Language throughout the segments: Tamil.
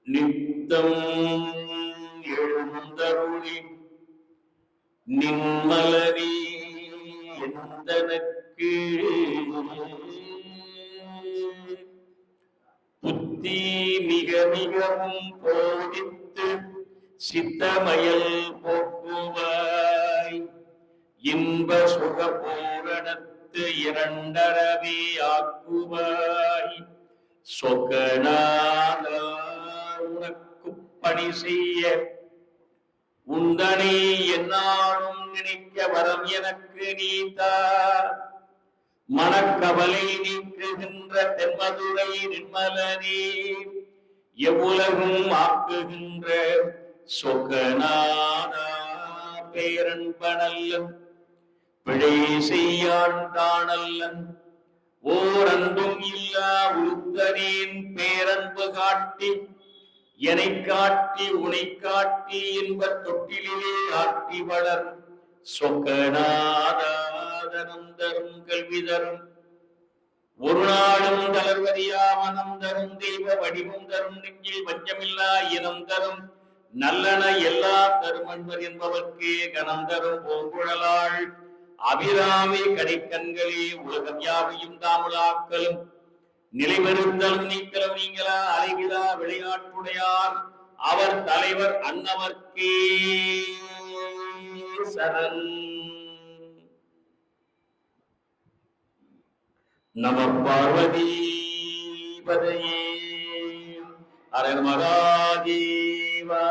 நித்தம் எழுந்தருளி நின்மலரி எந்தனக்கு புத்தி மிக மிகவும் போதித்து சித்தமயல் போக்குவாய் இன்ப சுக பூரணத்து இரண்டரவே ஆக்குவாய் சொக்கனான உனக்கு பணி செய்ய உந்தனை என்னாலும் நினைக்க வரம் எனக்கு நீதா மனக்கவலை நீக்குகின்ற தென்மதுரை நிர்மலனே எவ்வுலகும் ஆக்குகின்ற சொக்கனானா பேரன்பனல்லன் பிழை செய்யான் தானல்லன் ஓரன்பும் இல்லா உத்தனேன் பேரன்பு காட்டி என்னை காட்டி உனை காட்டி இன்பத் தொட்டிலே ஆட்டி வளர் சொக்கநாதனம் தரும் கல்வி தரும் ஒரு நாளும் தளர்வதியா மனம் தரும் தெய்வ வடிவம் தரும் நெஞ்சில் வஞ்சமில்லா இனம் தரும் நல்லன எல்லாம் தரும் அன்பர் என்பவர்க்கே கணம் தரும் பூங்குழலாள் அபிராமி கடைக்கண்களே உலகம் யாவையும் தாமுலாக்கலும் நிலைபெறுத்தலும் நீக்கலும் நீங்களா அலைவிழா விளையாட்டுடையார் அவர் தலைவர் அன்னவர்க்கே சரண். நம பார்வதி பதையே அரர் மகாதேவா.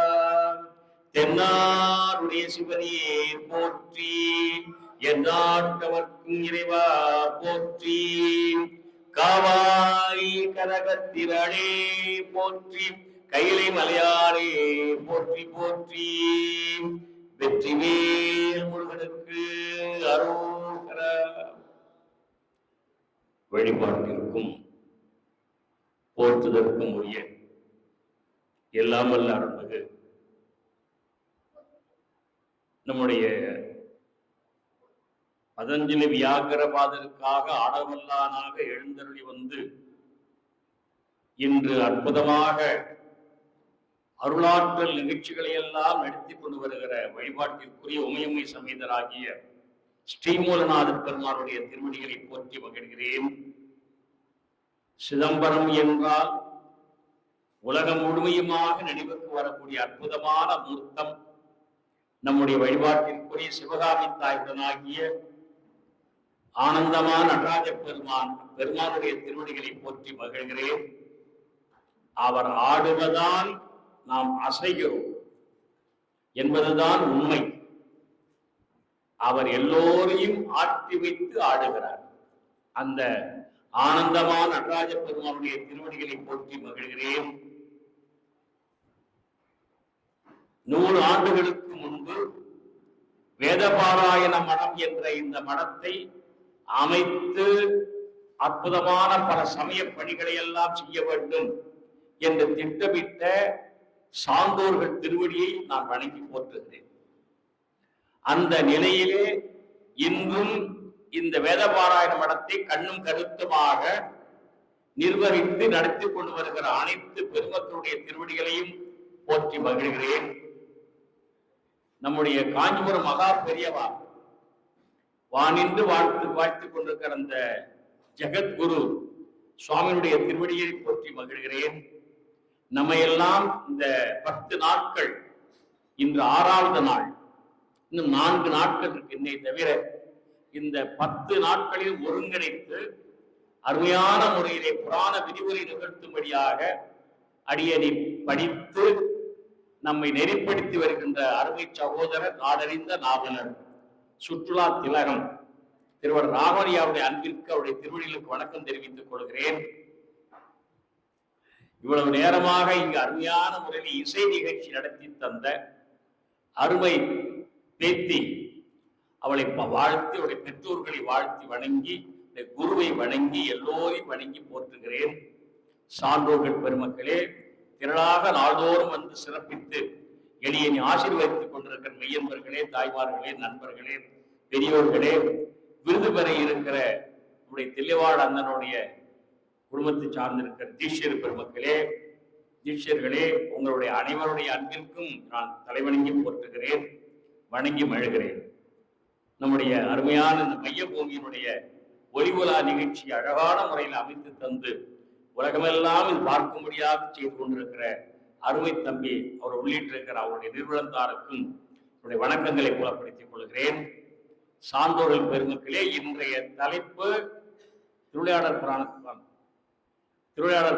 தென்னாருடைய சிவனியே போற்றி, எந்நாட்டவர்க்கும் இறைவா போற்றி, காவாய் கனகத்திரளே போற்றி, கைலை மலையாளே போற்றி போற்றி, வெற்றிவேல் முருகனுக்கு அரோகரா. வழிபாட்டிற்கும் போற்றுதற்கும் உரிய எல்லாம் வல்ல அருள்மிகு நம்முடைய பதஞ்சலி வியாகரபாதருக்காக ஆடவல்லானாக எழுந்தருளி வந்து இன்று அற்புதமாக அருளாற்றல் நிகழ்ச்சிகளை எல்லாம் நடத்தி கொண்டு வருகிற வழிபாட்டிற்குரிய உமையம்மை சமேதராகிய ஸ்ரீமூலநாத பெருமானுடைய திருவடிகளை போற்றி மகிழ்கிறேன். சிதம்பரம் என்றால் உலகம் முழுமையுமாக நினைவுக்கு வரக்கூடிய அற்புதமான மூர்த்தம் நம்முடைய வழிபாட்டிற்குரிய சிவகாமி தாயுடனாகிய ஆனந்தமான நடராஜ பெருமானுடைய திருவடிகளை போற்றி மகிழ்கிறேன். அவர் ஆடுவதால் நாம் அசைகிறோம் என்பதுதான் உண்மை. அவர் எல்லோரையும் ஆட்டி வைத்து ஆடுகிறார். அந்த ஆனந்தமான நடராஜ பெருமானுடைய திருவடிகளை போற்றி மகிழ்கிறேன். 100 ஆண்டுகளுக்கு முன்பு வேதபாராயண மடம் என்ற இந்த மடத்தை அமைத்து அற்புதமான பல சமய பணிகளை எல்லாம் செய்ய வேண்டும் என்று திட்டமிட்ட சான்றோர்கள் திருவடியை நான் வணங்கி போற்றுகிறேன். அந்த நிலையிலே இன்றும் இந்த வேதபாராயண மடத்தை கண்ணும் கருத்துமாக நிர்வகித்து நடத்தி கொண்டு வருகிற அனைத்து பெருமக்களுடைய திருவடிகளையும் போற்றி மகிழ்கிறேன். நம்முடைய காஞ்சிபுரம் மகா பெரியவா வானின்று வாழ்த்து கொண்டிருக்கிற அந்த ஜெகத்குரு சுவாமியுடைய திருவடியை போற்றி மகிழ்கிறேன். நம்மையெல்லாம் இந்த 10 நாட்கள், இன்று 6வது நாள், இன்னும் 4 நாட்கள் இருக்கு. என்னை தவிர இந்த 10 நாட்களில் ஒருங்கிணைத்து அருமையான முறையிலே புராண விரிவுரை நிகழ்த்தும்படியாக அடியனை படித்து நம்மை நெறிப்படுத்தி வருகின்ற அருமை சகோதரர், நாடறிந்த நாவலர், சுற்றுலா திலகம் திருவர் ராகவனியாவுடைய அன்பிற்கு அவருடைய திருவடிகளுக்கு வணக்கம் தெரிவித்துக் கொள்கிறேன். இவ்வளவு நேரமாக இங்கு அருமையான முறையில் இசை நிகழ்ச்சி நடத்தி தந்த அருமை பேத்தி, அவளை வாழ்த்தி, அவருடைய பெற்றோர்களை வாழ்த்தி வணங்கி, குருவை வணங்கி, எல்லோரையும் வணங்கி போற்றுகிறேன். சான்றோர்கள் பெருமக்களே, திரளாக நாள்தோறும் வந்து சிறப்பித்து எளியனை ஆசீர்வதித்துக் கொண்டிருக்கிற மெய்யன்பர்களே, தாய்மார்களே, நண்பர்களே, பெரியோர்களே, விருது பெற இருக்கிற நம்முடைய தெளிவாழ் அண்ணனுடைய குடும்பத்தை சார்ந்திருக்கிற தீட்சியர் பெருமக்களே, சிஷ்யர்களே, உங்களுடைய அனைவருடைய அன்பிற்கும் நான் தலைவணங்கி போற்றுகிறேன், வணங்கி மழுகிறேன். நம்முடைய அருமையான இந்த மையபூமியினுடைய ஒளிவுலா நிகழ்ச்சி அழகான முறையில் அமைத்து தந்து உலகமெல்லாம் இது பார்க்கும்படியாக செய்து கொண்டிருக்கிற அருமை தம்பி அவர் உள்ளிட்டிருக்கிற அவருடைய நிறுவனத்தாருக்கும் என்னுடைய வணக்கங்களை புலப்படுத்திக் கொள்கிறேன். சான்றோர்கள் பெருமக்களே, இன்றைய தலைப்பு திருவிளையாடல்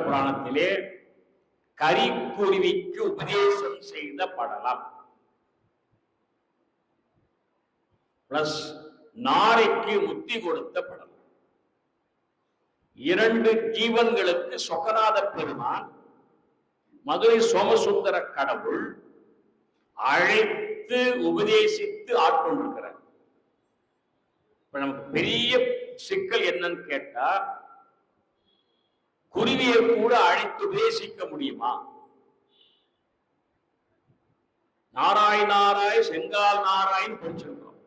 புராணத்திலே கரிக்குருவிக்கு உபதேசம் செய்த படலம் பிளஸ் நாரைக்கு முத்தி கொடுத்த படலம். இரண்டு ஜீவன்களுக்கு சொக்கநாத பெருமான் மதுரை சோமசுந்தர கடவுள் அழைத்து உபதேசித்து ஆட்கொண்டிருக்கிறார். இப்ப நமக்கு பெரிய சிக்கல் என்னன்னு கேட்டா, குருவியை கூட அழைத்து உபதேசிக்க முடியுமா? நாராய் நாராய் செங்கால் நாராயண் படிச்சிருக்கிறோம்.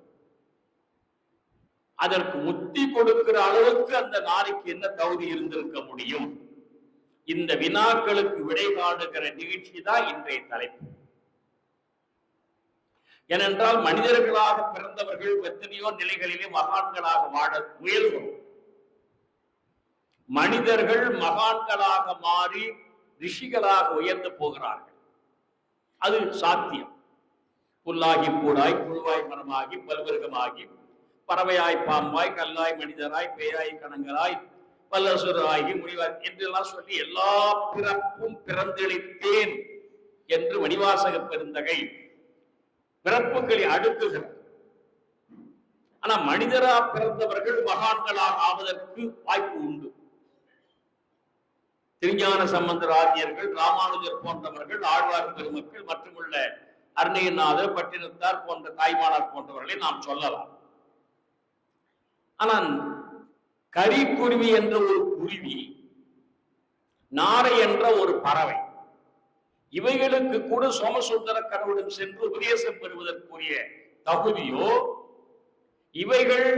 அதற்கு முத்தி கொடுக்கிற அளவுக்கு அந்த நாரைக்கு என்ன தகுதி இருந்திருக்க முடியும்? இந்த வினாக்களுக்கு விடை காணுகிற நிகழ்ச்சி தான் இன்றைய தலைப்பு. ஏனென்றால் மனிதர்களாக பிறந்தவர்கள் எத்தனையோ நிலைகளிலே மகான்களாக வாழ முயல்கிறோம். மனிதர்கள் மகான்களாக மாறி ரிஷிகளாக உயர்ந்து போகிறார்கள். அது சாத்தியம். புல்லாகி பூடாய் புழுவாய் மரமாகி பல்வர்க்கமாகி பறவையாய் பாம்பாய் கல்லாய் மனிதராய் பேயாய் கணங்களாய் பல்லசுராகி முடிவாய் என்றெல்லாம் சொல்லி எல்லா பிறப்பும் பிறந்தெளித்தேன் என்று மணிவாசக பெருந்தகை பிறப்புகளை அடுக்குகிறார். ஆனா மனிதரா பிறந்தவர்கள் மகான்களாக ஆவதற்கு வாய்ப்பு உண்டு. திருஞான சம்பந்தர் ஆகியர்கள், ராமானுஜர் போன்றவர்கள், ஆழ்வார் பெருமக்கள் மற்றும் உள்ள அருணையநாதர், பட்டினத்தார் போன்ற தாய்மானார் போன்றவர்களை நாம் சொல்லலாம். ஆனால் கரிக்குருவி என்ற ஒரு குருவி, நாரை என்ற ஒரு பறவை, இவைகளுக்கு கூட சோமசுந்தர கடவுளிடம் சென்று உபதேசம் பெறுவதற்குரிய தகுதியோ, இவைகள்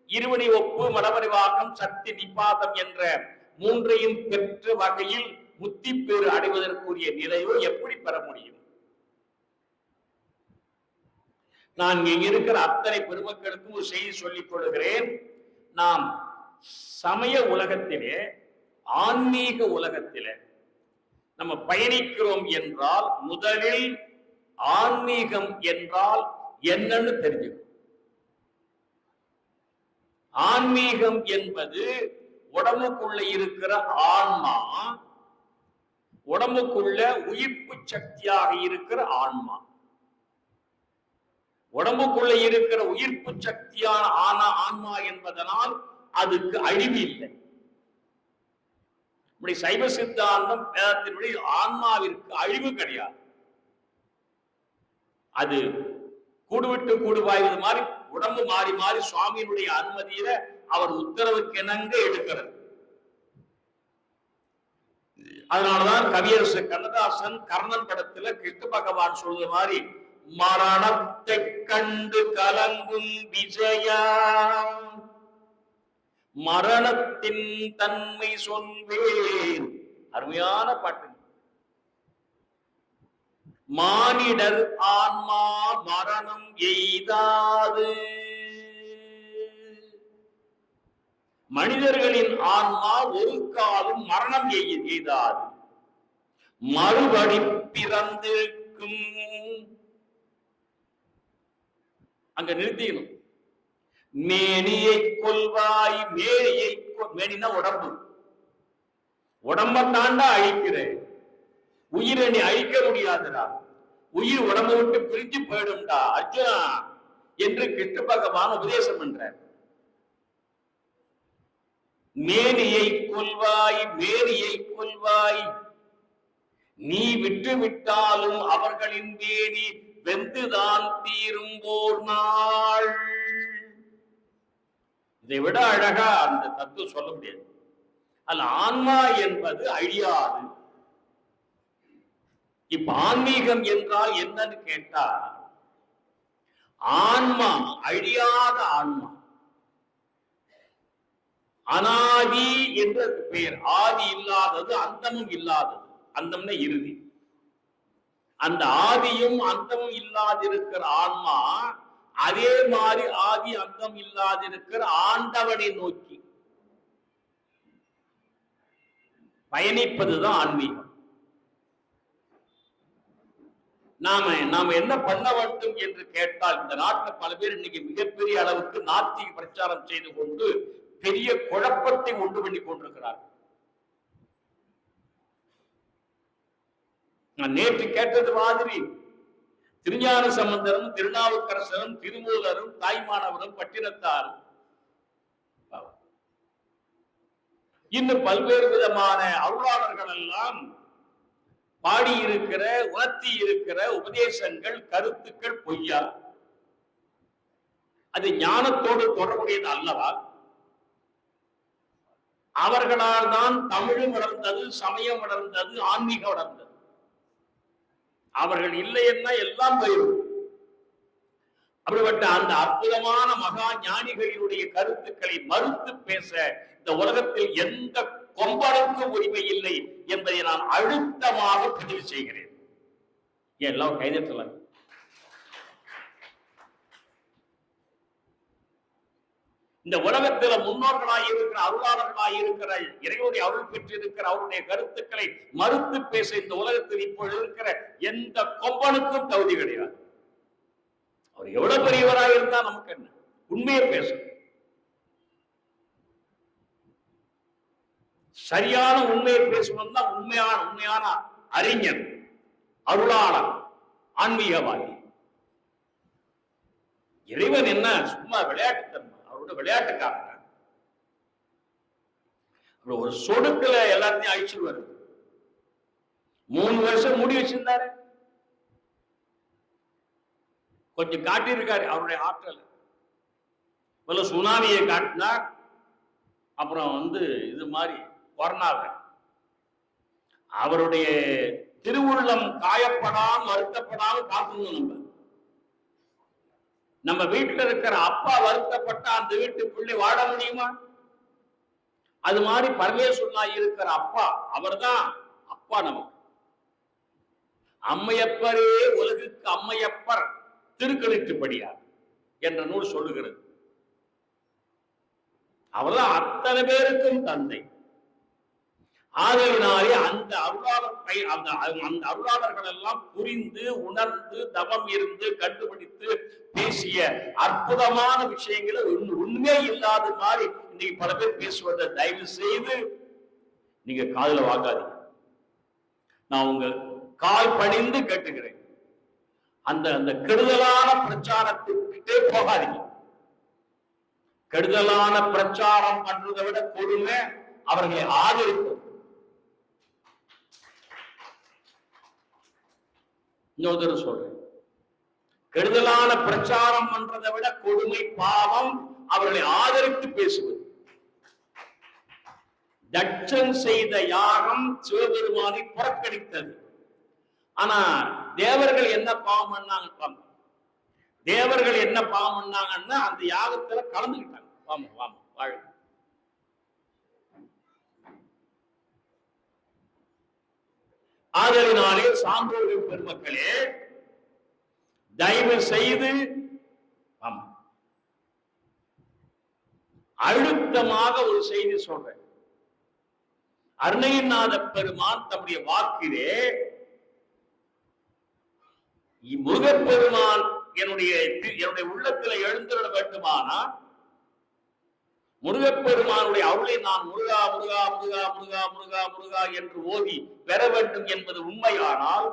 இருவனி ஒப்பு மடமறிவாக்கம் சக்தி நிப்பாதம் என்ற மூன்றையும் பெற்ற வகையில் முத்தி பேறு அடைவதற்குரிய நிலையோ எப்படி பெற முடியும்? நான் இங்க இருக்கிற அத்தனை பெருமக்களுக்கும் ஒரு செய்தி சொல்லிக் கொள்கிறேன். நாம் சமய உலகத்திலே, ஆன்மீக உலகத்திலே நம்ம பயணிக்கிறோம் என்றால் முதலில் ஆன்மீகம் என்றால் என்னன்னு தெரிஞ்சுக்கணும். ஆன்மீகம் என்பது உடம்புக்குள்ள இருக்கிற ஆன்மா, உடம்புக்குள்ள உயிர்ப்பு சக்தியாக இருக்கிற ஆன்மா. உடம்புக்குள்ள இருக்கிற உயிர்ப்பு சக்தியான ஆன்மா என்பதனால் அதுக்கு அழிவு இல்லை. சைவ சித்தாந்தம் வேதத்தின்படி ஆன்மாவிற்கு அழிவு கிடையாது. அது கூடுவிட்டு கூடு பாய்வது மாதிரி உடம்பு மாறி மாறி சுவாமியினுடைய அனுமதியில அவர் உத்தரவுக்கு இணங்க எடுக்கிறது. அதனாலதான் கவியரசு கண்ணதாசன் கர்ணன் படத்துல கிருஷ்ண பகவான் சொல்ற மாதிரி மரணத்தை கண்டு கலங்கும் விஜயா மரணத்தின் தன்மை சொல்வேன். அருமையான பாட்டு. மானிடர் ஆன்மா மரணம் எய்தாது. மனிதர்களின் ஆன்மா ஒரு காலம் மரணம் எய்தாது, மறுபடி பிறந்திருக்கும். அங்க நிறுத்திக்கணும். மேனியை கொல்வாய், மேனியை மேனினா உடம்பு, உடம்ப தாண்டா அழிக்கிற உயிரை நீ அழிக்க முடியாதுடா, உயிர் உடம்பை விட்டு பிரிஞ்சு போயிடும்டா அர்ஜுனா என்று கிருஷ்ண பகவான் உபதேசம் பண்ற. மேனியை கொல்வாய், மேனியை கொல்வாய், நீ விட்டு விட்டாலும் அவர்களின் மேனி வெந்துதான் தீரும் போர் நாள். இதை விட அழகா அந்த தத்துவம் சொல்ல முடியாது. அல்ல, ஆன்மா என்பது அழியாது. இப்ப ஆன்மீகம் என்றால் என்னன்னு கேட்டா, ஆன்மா அழியாத ஆன்மா, அனாதி என்று பெயர். ஆதி இல்லாதது, அந்தமும் இல்லாதது. அந்தம்னா இறுதி. அந்த ஆதியும் அந்தமும் இல்லாதிருக்கிற ஆன்மா அதே மாதிரி ஆதி அந்தம் இல்லாதிருக்கிற ஆண்டவனை நோக்கி பயணிப்பதுதான் ஆன்மீகம். நாம என்ன பண்ண வேண்டும் என்று கேட்டால், இந்த நாட்டில் பல பேர் இன்னைக்கு மிகப்பெரிய அளவுக்கு நாத்திக பிரச்சாரம் செய்து கொண்டு பெரிய குழப்பத்தை உண்டு பண்ணி கொண்டிருக்கிறார்கள். நான் நேற்று கேட்டது மாதிரி திருஞான சம்பந்தரும் திருநாவுக்கரசரும் திருமூலரும் தாய்மானவரும் பட்டினத்தாரும் இன்னும் பல்வேறு விதமான அருளாளர்கள் எல்லாம் பாடியிருக்கிற உணர்த்தி இருக்கிற உபதேசங்கள் கருத்துக்கள் பொய்யா? அது ஞானத்தோடு தொடர்புடையது அல்லவா? அவர்களால் தான் தமிழும் வளர்ந்தது, சமயம் வளர்ந்தது, ஆன்மீகம் வளர்ந்தது. அவர்கள் இல்லை என்ன எல்லாம் போயிடும். அப்படிப்பட்ட அந்த அற்புதமான மகா ஞானிகளினுடைய கருத்துக்களை மறுத்து பேச இந்த உலகத்தில் எந்த கொம்பனுக்கும் உரிமை இல்லை என்பதை நான் அழுத்தமாக பதிவு செய்கிறேன். எல்லாம் கைதட்டலாம். இந்த உலகத்தில் முன்னோர்களாக இருக்கிற அருளாளர்களாக இருக்கிற இறைவனுடைய அருள் பெற்றிருக்கிற அவருடைய கருத்துக்களை மறுத்து பேச இந்த உலகத்தில் இப்பொழுது இருக்கிற எந்த கொம்பனுக்கும் தகுதி கிடையாது. அவர் எவ்வளவு பெரியவராக இருந்தா நமக்கு என்ன? உண்மையை பேசும். சரியான உண்மையை பேசுவது தான் உண்மையான அறிஞர், அருளாளர், ஆன்மீகவாதி. இறைவன் என்ன சும்மா விளையாட்டுத்தன்மை? அவரோட விளையாட்டுக்காரங்க. ஒரு சொடுக்குல எல்லாத்தையும் அழிச்சிருவாரு. 3 வருஷம் மூடி வச்சிருந்தாரு. கொஞ்சம் காட்டியிருக்காரு அவருடைய ஆற்றல். முதல்ல சுனாமியை காட்டினார், அப்புறம் இது மாதிரி கொரோனாவை. அவருடைய திருவுள்ளம் காயப்படாம வருத்தப்படாம காக்கணும். நம்ம வீட்டுல இருக்கிற அப்பா வருத்தப்பட்ட அந்த வீட்டுக்குள்ளே வாழ முடியுமா? அது மாதிரி பரமேஸ்வரனாய் இருக்கிற அப்பா, அவர்தான் அப்பா நமக்கு. அம்மையப்பரே உலகுக்கு அம்மையப்பர் திருக்களிட்டுப்படியார் என்ற நூல் சொல்லுகிறது. அவர்தான் அத்தனை பேருக்கும் தந்தை. ஆதலினாலே அந்த அருளாளர்கள் எல்லாம் புரிந்து உணர்ந்து தவம் இருந்து கண்டுபிடித்து பேசிய அற்புதமான விஷயங்களை உண்மை இல்லாத மாதிரி இன்னைக்கு பல பேர் பேசுவதை தயவு செய்து நீங்க காதுல வாங்காதீங்க. நான் உங்க கால் பணிந்து கேட்டுக்கிறேன். அந்த கெடுதலான பிரச்சாரத்துக்கிட்டே போகாதீங்க. கெடுதலான பிரச்சாரம் பண்றதை விட கொடுமை அவர்களை ஆதரிப்பது. இன்னொரு சொல்றேன், கெடுதலான பிரச்சாரம் பண்றதை விட கொடுமை பாவம் அவர்களை ஆதரித்து பேசுவது. தட்சன் செய்த யாகம் சிவபெருமானை புறக்கணித்தது. ஆனா தேவர்கள் என்ன பாவம் பண்ணாங்க? தேவர்கள் என்ன பாவம் பண்ணாங்கன்னா அந்த யாகத்துல கலந்துக்கிட்டாங்க. வாமா வாமா வாழ. ஆதலினாலே சான்றோர்கள் பெருமக்களே, தயவு செய்து அழுத்தமாக ஒரு செய்தி சொல்றேன். அருணையநாத பெருமான் தம்முடைய வாக்கிலே முருகப்பெருமான் என்னுடைய உள்ளத்துல எழுந்திருட வேண்டுமானா முருகப்பெருமானுடைய அருளை நான் முருகா முருகா முருகா முருகா முருகா முருகா என்று ஓதி பெற வேண்டும் என்பது உண்மையானால்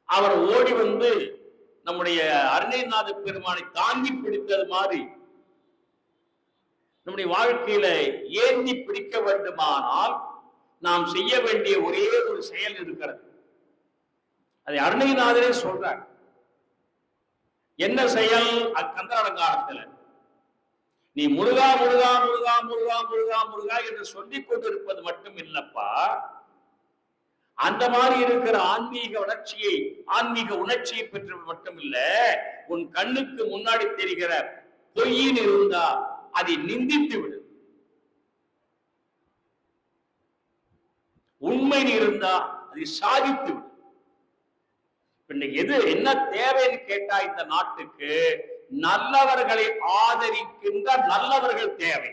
அவர் ஓடி வந்து நம்முடைய அருணைநாத பெருமானை தாங்கி பிடித்தது மாதிரி நம்முடைய வாழ்க்கையில ஏந்தி பிடிக்க வேண்டுமானால் நாம் செய்ய வேண்டிய ஒரே ஒரு செயல் இருக்கிறது. அதை அருணைநாதரே சொல்றார். என்ன செயல்? கந்த அலங்காரத்துல நீ முருகா முருகா முருகா முருகா முருகா முருகா என்று சொல்லிக் கொண்டிருப்பது மட்டும் இல்லப்பா, அந்த மாதிரி இருக்கிற ஆன்மீக வளர்ச்சியை ஆன்மீக உணர்ச்சியை பெற்றது மட்டும் இல்ல, உன் கண்ணுக்கு முன்னாடி தெரிகிற பொய்யின் இருந்தா அதை நிந்தித்து விடு. உண்மை இருந்தா அதை சாதித்து விடும். இன்னைக்கு எது என்ன தேவைன்னு கேட்டா இந்த நாட்டுக்கு நல்லவர்களை ஆதரிக்கின்ற நல்லவர்கள் தேவை.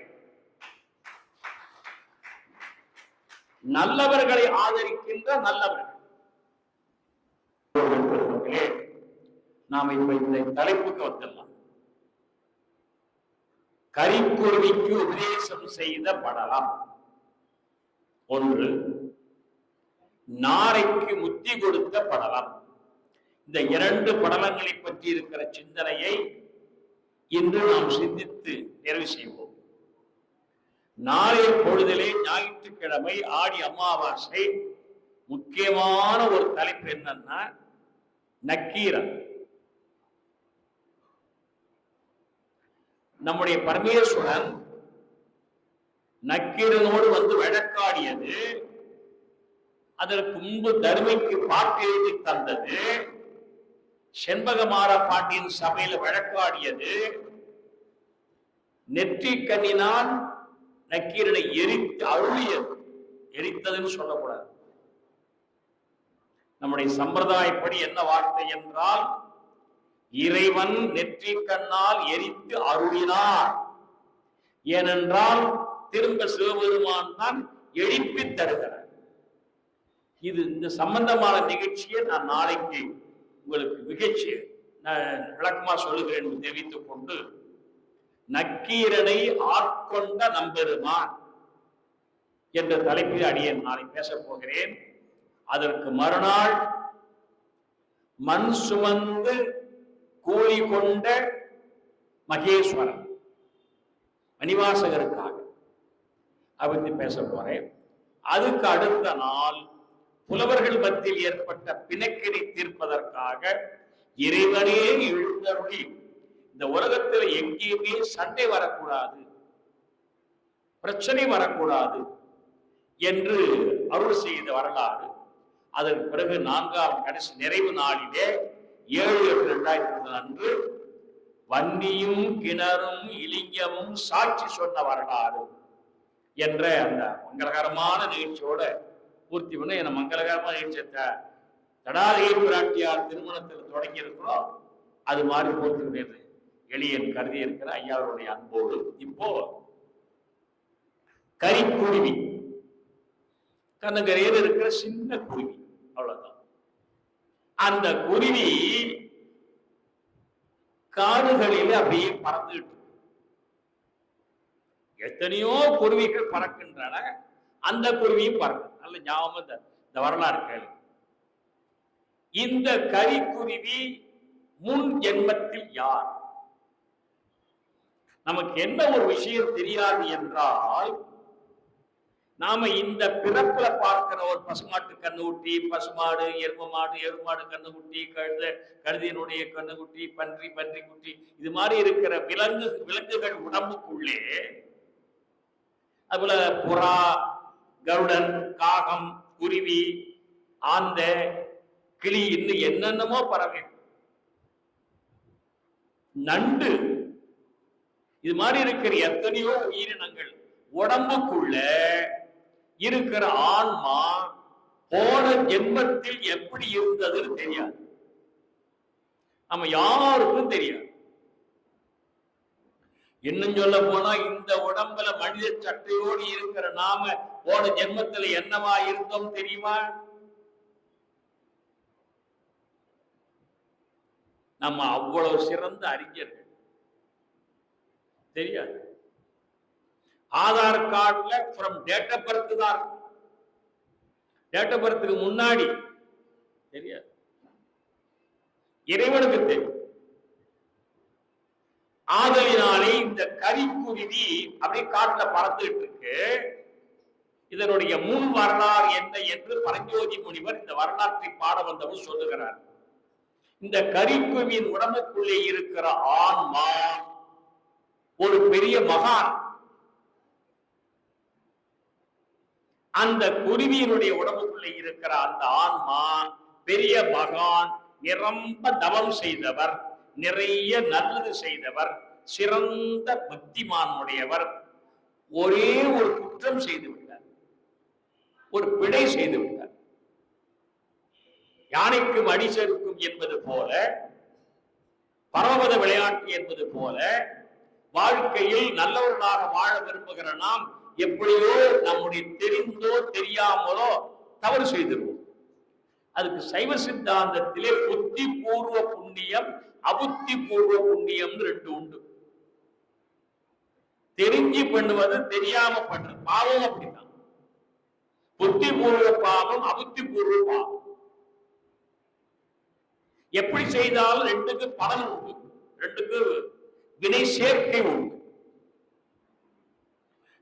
நல்லவர்களை ஆதரிக்கின்ற நல்லவர்கள். நாம இப்ப இந்த தலைப்புக்கு வந்துடலாம். கரிக்குருவிக்கு உபதேசம் செய்த படலம் ஒன்று, நாரைக்கு முத்தி கொடுத்த படலம். இந்த இரண்டு படலங்களை பற்றி இருக்கிற சிந்தனையை இன்று நாம் சிந்தித்து நிறைவு செய்வோம். நாளைய பொழுதிலே ஞாயிற்றுக்கிழமை ஆடி அமாவாசை. முக்கியமான ஒரு தலைப்பு என்னன்னா நக்கீரன். நம்முடைய பரமேஸ்வரன் நக்கீரனோடு வந்து வழக்காடியது, அதற்கு முன்பு தருமைக்கு பாட்டு எழுதி தந்தது, செண்பகமார பாட்டின் சபையில வழக்காடியது, நெற்றி கண்ணினால் நக்கீரனை எரித்து அருளியது. எரித்ததுன்னு சொல்லக்கூடாது. நம்முடைய சம்பிரதாயப்படி என்ன வார்த்தை என்றால், இறைவன் நெற்றி கண்ணால் எரித்து அருளினார். ஏனென்றால் திரும்ப சிவபெருமான் தான் எழுப்பி தருகிறார். இது இந்த சம்பந்தமான நிகழ்ச்சியை நான் நாளைக்கு உங்களுக்கு மிகச்சி விளக்கமா சொல்லுகிறேன் என்று தெரிவித்துக் கொண்டு, நக்கீரனை ஆட்கொண்ட நம்பெருமான் என்ற தலைப்பில் அடியேன் நாளை பேசப் போகிறேன். அதற்கு மறுநாள் மண் சுமந்து கூலி கொண்ட மகேஸ்வரன் மணிவாசகருக்காக அப்படி பேச போறேன். அதுக்கு அடுத்த நாள் புலவர்கள் மத்தியில் ஏற்பட்ட பிணக்கினை தீர்ப்பதற்காக இறைவனே எழுந்தருளி இந்த உலகத்தில் எங்கேயுமே சண்டை வரக்கூடாது, பிரச்சனை வரக்கூடாது என்று அருள் செய்த வரலாறு. அதற்கு பிறகு 4ஆம் கடைசி நிறைவு நாளிலே 7/8/2020 அன்று வன்னியும் கிணறும் இலிங்கமும் சாட்சி சொன்ன வரலாறு என்ற அந்த மங்களகரமான நிகழ்ச்சியோட பூர்த்தி பண்ண என்ன மங்களகரமான நிகழ்ச்சியத்தை தடாதகை பிராட்டியார் திருமணத்தில் தொடங்கி இருக்கிறோம். அது மாதிரி பூர்த்தி பண்ணியது எளியன் கருதி இருக்கிற ஐயாவுடைய அன்போடு. இப்போ கரிக்குருவி, கண்ணங்கரையில் இருக்கிற சின்ன குருவி, அவ்வளவுதான். அந்த குருவி காடுகளில் அப்படியே பறந்துட்டு, எத்தனையோ குருவிகள் பறக்கின்றன, அந்த குருவியும் பறக்கும். நல்ல ஞாபகம் இந்த வரலாறு கேளு. இந்த கரிக்குருவி முன் ஜென்மத்தில் யார்? நமக்கு என்ன ஒரு விஷயம் தெரியாது என்றால், நாம இந்த பிறப்புல பார்க்கிற ஒரு பசுமாட்டு கண்ணுக்குட்டி, பசுமாடு, எருமாடு கண்ணுக்குட்டி, கழுதியினுடைய கண்ணுக்குட்டி, பன்றி குட்டி, இது மாதிரி இருக்கிற விலங்குகள் உடம்புக்குள்ளே, அதுபோல புறா, கருடன், காகம், குருவி, ஆந்த, கிளி, இன்னும் என்னென்னமோ பறவை, நண்டு, இது மாதிரி இருக்கிற எத்தனையோ உயிரினங்கள் உடம்புக்குள்ள இருக்கிற ஆன்மா போன ஜென்மத்தில் எப்படி இருந்ததுன்னு தெரியாது. நம்ம யாருக்கும் தெரியாது. இன்னும் சொல்ல போனா இந்த உடம்புல மனித சட்டையோடு இருக்கிற நாம போன ஜென்மத்துல என்னவா இருந்தோம் தெரியுமா? நம்ம அவ்வளவு சிறந்த அறிஞர்கள் தெரியாது. ஆதார் கார்டுல ஃப்ரம் டேட் ஆஃப் பர்த் தான், டேட் ஆஃப் பர்த்துக்கு முன்னாடி தெரியாது. இறைவனுக்கு தெரியும். ஆதலினாலே இந்த கரிக்குருவி அப்படி காட்டுல பறந்துட்டு இருக்கு. இதனுடைய முன் வரலாறு என்ன என்று பரஞ்சோதி முனிவர் இந்த வரலாற்றை பாட வந்தவர் சொல்லுகிறார். இந்த கரிக்குருவியின் உடம்புக்குள்ளே இருக்கிற ஆன்மா ஒரு பெரிய மகான். அந்த குருவியினுடைய உடம்புக்குள்ளே இருக்கிற அந்த ஆன்மா பெரிய மகான், நிரம்ப தவம் செய்தவர், நிறைய நல்லது செய்தவர், சிறந்த புத்திமானுடையவர். ஒரே ஒரு குற்றம் செய்து விட்டார், ஒரு பிழை செய்து விட்டார். யானைக்கும் அடி செருக்கும் என்பது போல, பரமபத விளையாட்டு என்பது போல, வாழ்க்கையில் நல்லவர்களாக வாழ விரும்புகிற நாம் எப்படியோ நம்முடைய தெரிந்தோ தெரியாமலோ தவறு செய்திருவோம். அதுக்கு சைவ சித்தாந்தத்திலே புத்தி பூர்வ புண்ணியம், அபுத்தி பூர்வ புண்ணியம் ரெண்டு உண்டு. தெரிஞ்சு பண்ணுவது, தெரியாம பண்றது பாவம் அப்படித்தான். புத்தி பூர்வ பாவம், அபுத்தி பூர்வ பாவம். எப்படி செய்தாலும் ரெண்டுக்கு பலன் உண்டு, ரெண்டுக்கு வினை சேர்க்கை உண்டு.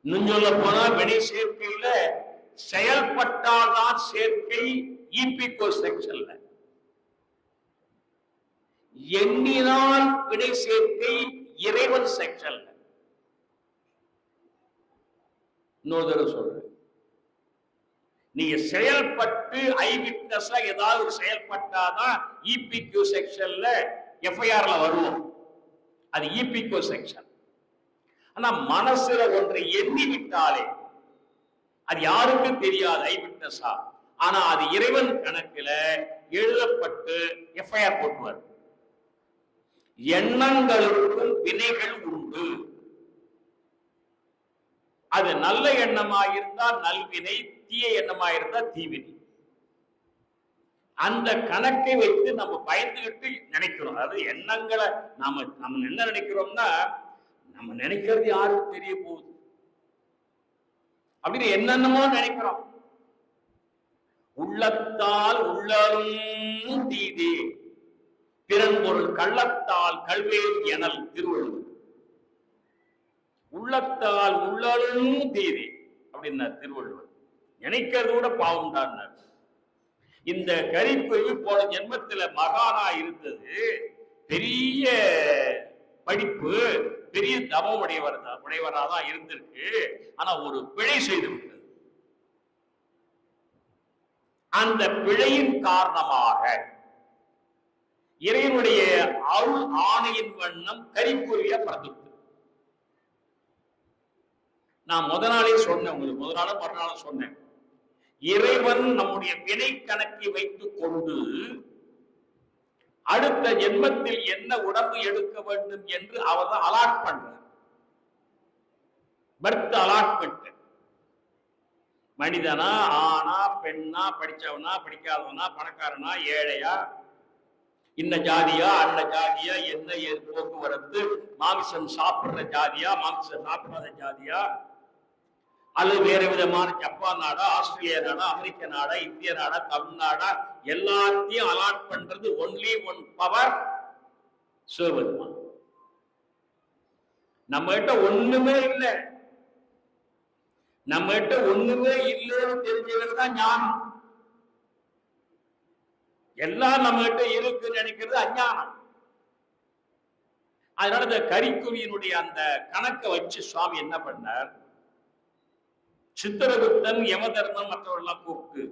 இன்னும் சொல்ல போனா வினை சேர்க்கையில செயல்பட்டால்தான் சேர்க்கை, ஈபிகோ செக்ஷன்ல எண்ணினால் வினை சேர்க்கை இறைவன் செக்ஷன்ல. இன்னொரு தடவை சொல்றேன், நீங்க செயல்பட்டு ஐ விட்னஸா ஏதாவது ஒரு செயல்பட்டாதான் இபிக்யூ செக்ஷன்ல எஃப்ஐஆர்ல வருவோம். அது இபிக்யூ செக்ஷன். ஆனா மனசுல ஒன்றை எண்ணி விட்டாலே அது யாருக்கும் தெரியாது ஐ விட்னஸா. ஆனா அது இறைவன் கணக்குல எழுதப்பட்டு எஃப்ஐஆர் போட்டுவார். எண்ணங்களுக்கும் வினைகள் உண்டு. அது நல்ல எண்ணமா இருந்தா நல்வினை, தீய எண்ணமா இருந்தா தீவினை. அந்த கணக்கை வைத்து நம்ம பயந்துகிட்டு நினைக்கிறோம். அதாவது எண்ணங்களை நாம என்ன நினைக்கிறோம்னா, நம்ம நினைக்கிறது யாருக்கு தெரிய போகுது அப்படின்னு என்னென்னமோ நினைக்கிறோம். உள்ளத்தால் உள்ளலும் தீதே, பிறன் பொருள் கள்ளத்தால் கல்வேல் எனல் திருவள்ளுவர். உள்ளத்தால் உள்ளலும் தீதே அப்படின்னா திருவள்ளுவர். நினைக்கிறது கூட பாவம் தான். இந்த கரிக்குருவி போன ஜென்மத்துல மகானா இருந்தது, பெரிய படிப்பு, பெரிய தவம் உடையவராதான் இருந்திருக்கு. ஆனா ஒரு பிழை செய்து விட்டது. அந்த பிழையின் காரணமாக இறைவனுடைய அருள் ஆணையின் வண்ணம் கரிக்குருவியா பிறந்துவிட்டது. நான் முத நாளே சொன்னேன், உங்களுக்கு முத நாளும் மறுநாளும் சொன்னேன். இறைவன் நம்முடைய வினை கணக்கை வைத்துக் கொண்டு அடுத்த ஜென்மத்தில் என்ன உடம்பு எடுக்க வேண்டும் என்று அவர் தான் அலாட் பண்றார். Birth allotment. மனிதனா, ஆனா, பெண்ணா, படிச்சவனா, படிக்காதவனா, பணக்காரனா, ஏழையா, இன்ன ஜாதியா, அன்ன ஜாதியா, என்ன போக்குவரத்து, மாமிசம் சாப்பிடுற ஜாதியா, மாமிசம் சாப்பிடாத ஜாதியா, அல்லது வேற விதமான ஜப்பான் நாடா, ஆஸ்திரேலியா நாடா, அமெரிக்க நாடா, இந்திய நாடா, தமிழ்நாடா, எல்லாத்தையும் அலாட் பண்றது ஒன்லி ஒன் பவர், சிவபெருமான். நம்ம கிட்ட ஒண்ணுமே இல்லை. நம்ம கிட்ட ஒண்ணுமே இல்லைன்னு தெரிஞ்சவர் தான் ஞானம். எல்லாம் நம்ம கிட்ட இருக்குன்னு நினைக்கிறது அஞ்ஞானம். அதனால இந்த கரிக்குருவியினுடைய அந்த கணக்கை வச்சு சுவாமி என்ன பண்ணார், சித்திரகுப்தன், யமதர்மன் மற்றவர்கள்லாம் கூப்பிட்டு,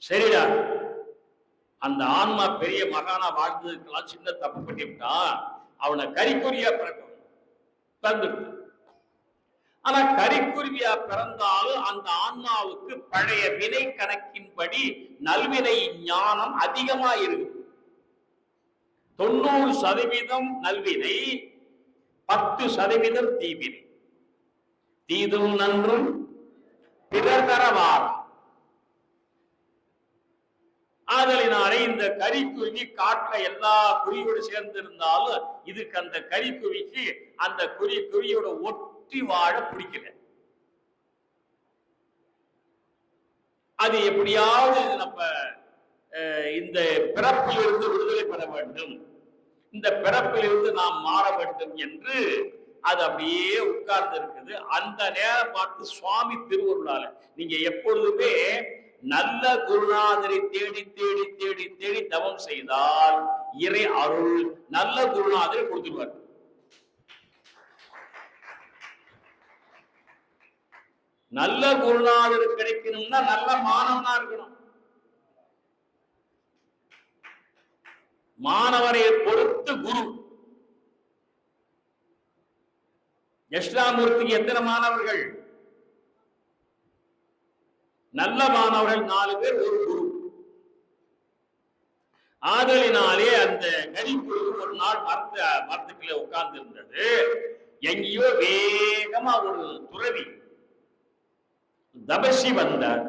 சரிடா, அந்த ஆன்மா பெரிய மகானா வாழ்ந்ததுக்கெல்லாம் சின்ன தப்பு பண்ணிவிட்டான், அவனை கரிக்குருவியா பிறந்துட்டு. ஆனா கரிக்குருவியா பிறந்தாலும் அந்த ஆன்மாவுக்கு பழைய வினை கணக்கின்படி நல்வினை ஞானம் அதிகமா இருக்கு. 90% நல்வினை, 10% தீவினை. தீதும் நன்றும் பிறர் தரவாரா. ஆதலினாலே இந்த கரிக்குருவி காட்டுல எல்லா குருவியோடு சேர்ந்திருந்தாலும் இதுக்கு அந்த கரிக்குருவிக்கு அந்த குருவியோட ஒற்றி வாழ பிடிக்கல. அது எப்படியாவது நம்ம இந்த பிறப்பிலிருந்து விடுதலை பெற வேண்டும், இந்த பிறப்பிலிருந்து நாம் மாற வேண்டும் என்று அது அப்படியே உட்கார்ந்து இருக்குது. அந்த நேரம் பார்த்து சுவாமி திருவருளால நீங்க எப்பொழுதுமே நல்ல குருநாதரை தேடி தேடி தேடி தேடி தவம் செய்தால் இறை அருள் நல்ல குருநாதரை கொடுத்துருவார். நல்ல குருநாதர் கிடைக்கணும்னா நல்ல மாணவனா இருக்கணும். மாணவரை பொறுத்து குரு. தட்சிணாமூர்த்திக்கு எத்தனை மாணவர்கள்? நல்ல மாணவர்கள் 4 பேர், ஒரு குரு. ஆதலினாலே அந்த கரிக்குருவி ஒரு நாள் மரத்துக்குள்ள உட்கார்ந்து இருந்தது. எங்கேயோ வேகமா ஒரு துறவி தபசி வந்தார்.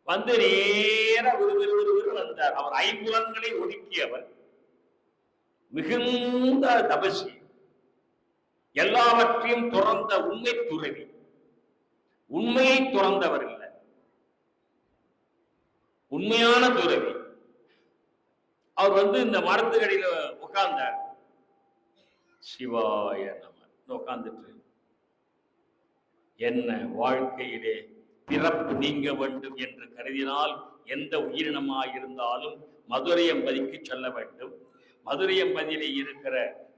வந்து நேர விறுவிறு வந்தார். அவர் ஐம்புலன்களை ஒடுக்கியவர், மிகுந்த தபசி, எல்லாவற்றையும் துறந்த உண்மை துறவி. உண்மையை துறந்தவர் இல்லை, உண்மையான துறவி. அவர் வந்து இந்த மரத்துக்கடியில உட்கார்ந்தார். சிவாய நம உட்கார்ந்துட்டு, என்ன வாழ்க்கையிலே பிறப்பு நீங்க வேண்டும் என்று கருதினால் எந்த உயிரினமாக இருந்தாலும் மதுரையம்பதிக்கு செல்ல வேண்டும். மதுரையம்பதியிலே இருக்கிற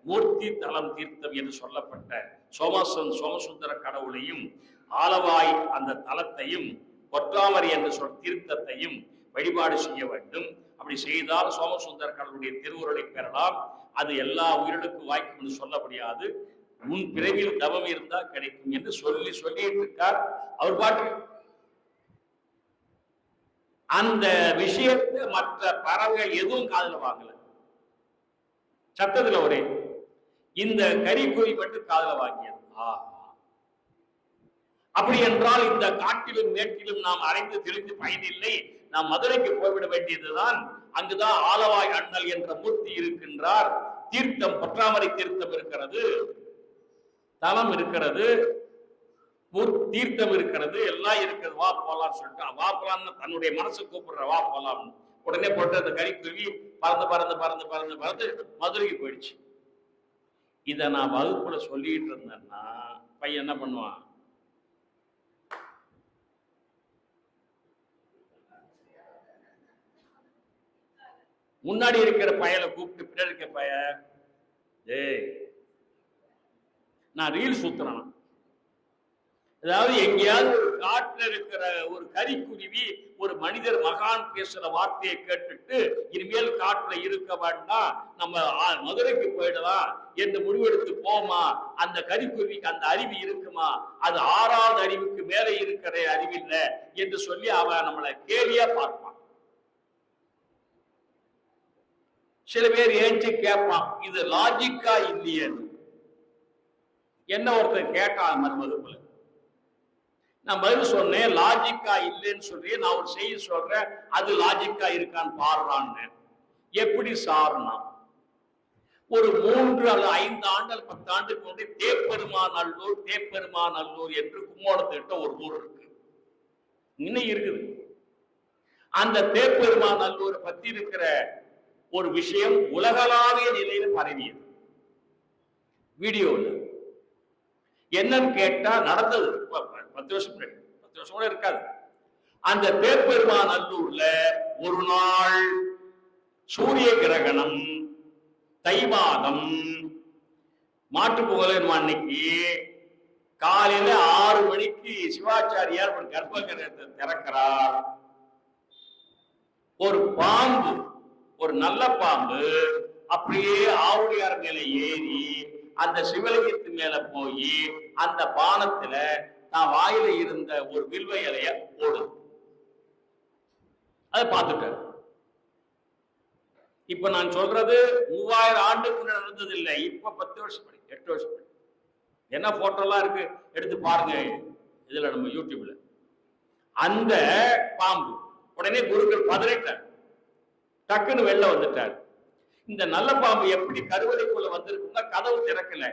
மூர்த்தி தலம் தீர்த்தம் என்று சொல்லப்பட்ட சோமசுந்தர கடவுளையும் ஆலவாய் அந்த தலத்தையும் பொற்றாமரை என்று சொல் தீர்த்தத்தையும் வழிபாடு செய்ய வேண்டும். அப்படி செய்தால் சோமசுந்தர கடவுளுடைய திருவுருளை பெறலாம். அது எல்லா உயிரினுக்கும் வாய்க்கும் என்று சொல்ல முடியாது. முன் பிறவியில் தவம் இருந்தா கிடைக்கும் என்று சொல்லிட்டு இருக்கார். அவர் பாட்டு அந்த விஷயத்தை மற்ற பறவைகள் எதுவும் காதுல வாங்கல. சத்தத்துல ஒரே இந்த கரிக்குருவி மட்டும் காதுல வாங்கியது. அப்படி என்றால் இந்த காட்டிலும் மேட்டிலும் நாம் அலைந்து திரிந்து பயனில்லை, நாம் மதுரைக்கு போய்விட வேண்டியதுதான். அங்குதான் ஆலவாய் அண்ணல் என்ற மூர்த்தி இருக்கின்றார். தீர்த்தம் பொற்றாமரை தீர்த்தம் இருக்கிறது, தலம் இருக்கிறது, தீர்த்தம் இருக்கிறது, எல்லாம் இருக்கிறது. வா போலாம் சொல்லிட்டு, வா போலாம்னு தன்னுடைய மனசு கூப்பிடுற, வா போலாம். உடனே போட்டு அந்த கரிக்குருவி பறந்து பறந்து பறந்து பறந்து பறந்து மதுரைக்கு போயிடுச்சு. இத நான் வகுப்புல சொல்லிட்டு இருந்தேன்னா பையன் என்ன பண்ணுவான்? முன்னாடி இருக்கிற பயலை கூப்பிட்டு பின்னாடி இருக்க பய, ஏய் நான் ரீல் சுத்துறேன். அதாவது எங்கேயாவது ஒரு காட்டுல இருக்கிற ஒரு கரிக்குருவி ஒரு மனிதர் மகான் பேசுற வார்த்தையை கேட்டுட்டு இனிமேல் காட்டுல இருக்க வேண்டாம், நம்ம மதுரைக்கு போயிடலாம் என்று முடிவெடுத்து போமா, அந்த கரிக்குருவிக்கு அந்த அறிவு இருக்குமா? அது 6வது அறிவுக்கு மேல இருக்கிற அறிவில்லை என்று சொல்லி அவன் நம்மளை கேலியா பார்ப்பான். சில பேர் ஏஞ்சி கேட்பான், இது லாஜிக்கா இல்லையன்னு. என்ன ஒருத்தர் கேட்டான் மறுவகுப்புல, நான் பதில் சொன்னேன், லாஜிக்கா இல்லைன்னு சொல்லி நான் ஒரு செய்தி சொல்றேன், அது லாஜிக்கா இருக்கான்னு பாடுறான்னு. எப்படி சார்னா, ஒரு 3 அல்லது 5 ஆண்டு 10 ஆண்டுக்கு முன்னாடி தேப்பெருமாநல்லூர் என்று கும்போணத்திட்ட ஒரு ஊர் இருக்கு, இன்னும் இருக்குது. அந்த தேப்பெருமாநல்லூரை பத்தி இருக்கிற ஒரு விஷயம் உலகளாவிய நிலையில பரவியது. வீடியோல என்னன்னு கேட்டா, நடந்தது 10 வருஷம் கூட இருக்காது. அந்த தேப்பெருமாநல்லூர்ல ஒரு நாள் சூரிய கிரகணம், தை மாதம், மாட்டு பொங்கல் அன்னைக்கு காலையில 6 மணிக்கு சிவாச்சாரியார் ஒரு கர்ப்ப கிரகத்தை திறக்கிறார். ஒரு பாம்பு, ஒரு நல்ல பாம்பு அப்படியே ஆவுடையார் மேல ஏறி அந்த சிவலிங்கத்து மேல போய் அந்த பானத்துல நான் வாயில இருந்த ஒரு வில்வ இலைய போடுது. அதை பார்த்துட்டார். இப்ப நான் சொல்றது 3000 ஆண்டுக்கு முன்னாடி நடந்தது இல்லை, இப்ப 10 வருஷம் 8 வருஷம் என்ன போட்டோ எல்லாம் இருக்கு, எடுத்து பாருங்க இதுல நம்ம யூடியூப்ல. அந்த பாம்பு உடனே குருக்கள் பதறிட்டார், டக்குன்னு வெளில வந்துட்டார். இந்த நல்ல பாம்பு எப்படி கருவறைக்குள்ள வந்திருக்குன்னா, கதவு திறக்கல,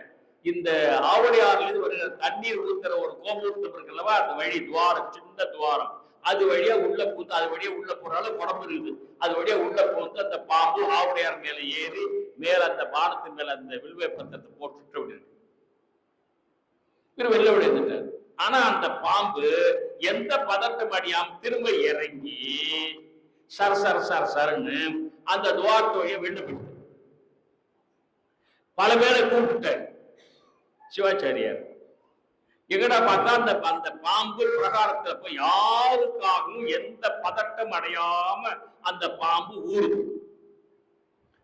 இந்த ஆவடியாறுல இருந்து வருகிற தண்ணீர் ஊத்துற ஒரு கோபுரத்தம் இருக்குல்லவா, அந்த வழி துவாரம், சின்ன துவாரம், அது வழியா உள்ள பூந்து, அது வழியா உள்ள போறாலும் உடம்பு இருக்குது, அது வழியா உள்ள பூந்து அந்த பாம்பு ஆவடியார் மேல ஏறி மேல அந்த பானத்தின் மேல அந்த வில்வ பத்திரத்தை போட்டுட்டு அப்படி இருக்கு. இவர் வெளில விழுந்துட்டார். ஆனா அந்த பாம்பு எந்த பதட்டம் அடியாம திரும்ப இறங்கி சர சர சர சரன்னு அந்த துவாரத்தோடைய வெளில போயிட்டு பல பேரை கூப்பிட்டார் சிவாச்சாரியார். எங்கடா பார்த்தா அந்த பாம்பு பிரகாரத்துல போய் யாருக்காகவும் எந்த பதட்டம் அடையாம அந்த பாம்பு ஊறுது.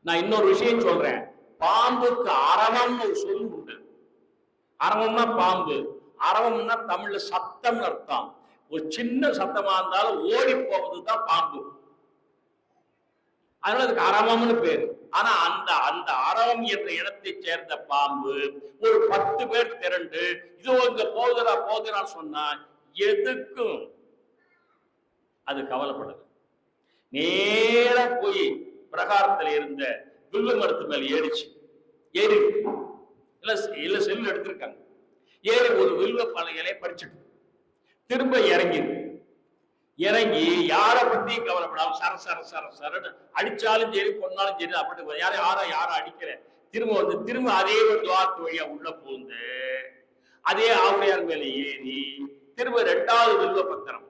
நான் இன்னொரு விஷயம் சொல்றேன், பாம்புக்கு அரவம்னு ஒரு சொல்லு உண்டு. அரவம்னா பாம்பு, அரவம்னா தமிழ்ல சத்தம் அர்த்தம். ஒரு சின்ன சத்தமா இருந்தாலும் ஓடி போவதுதான் பாம்பு. அதனால அதுக்கு அரவம்னு பேரு. ஆனா அந்த அந்த அரவம் என்ற இனத்தை சேர்ந்த பாம்பு ஒரு 10 பேர் திரண்டு இதோ இங்க போகிறா சொன்னா எதுக்கும் அது கவலைப்படல. நேரா போய் பிரகாரத்துல இருந்த வில்லு மரத்து மேல ஏறி இல்ல செல்லு எடுத்திருக்காங்க. ஏறி ஒரு வில்வ பலகையிலே பறிச்சுட்டு திரும்ப இறங்கி யாரை பத்தியும் கவலைப்படாம சர அடிச்சாலும் சரி கொன்னாலும் சரி அப்படி யாரும் அடிக்கிற திரும்ப அதே ஒரு துவாரத்து வழியா உள்ள பூந்து அதே ஆவுடையார் மேல ஏறி திரும்ப 2வது வில்வ பத்திரம்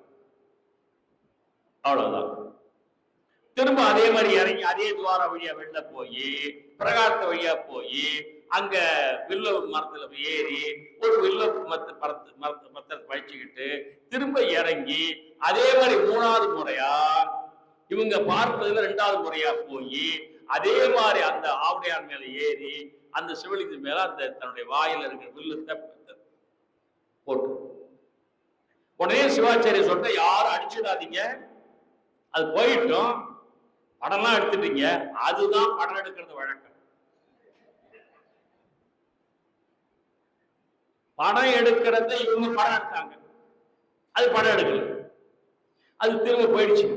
அவ்வளவுதான். திரும்ப அதே மாதிரி இறங்கி அதே துவார வழியா வெளில போய் பிரகாரத்த வழியா போய் அங்க வில்ல மரத்துல ஏறி ஒரு வில்ல மரத்தை பழிச்சுக்கிட்டு திரும்ப இறங்கி அதே மாதிரி 3வது முறையா இவங்க பார்ப்பதுல 2வது முறையா போய் அதே மாதிரி அந்த ஆவுடையார் மேல ஏறி அந்த சிவலிங்கத்து மேல அந்த தன்னுடைய வாயில இருக்கிற வில்லத்தை போட்டு உடனே சிவாச்சாரிய சொல்ற யாரும் அடிச்சிடாதீங்க, அது போயிட்டோம், படம்லாம் எடுத்துட்டீங்க, அதுதான் படம் எடுக்கிறது வழக்கம். படம் எடுக்கிறத இவங்க படம் எடுத்தாங்க, அது படம் எடுக்கல, அது திரும்ப போயிடுச்சு.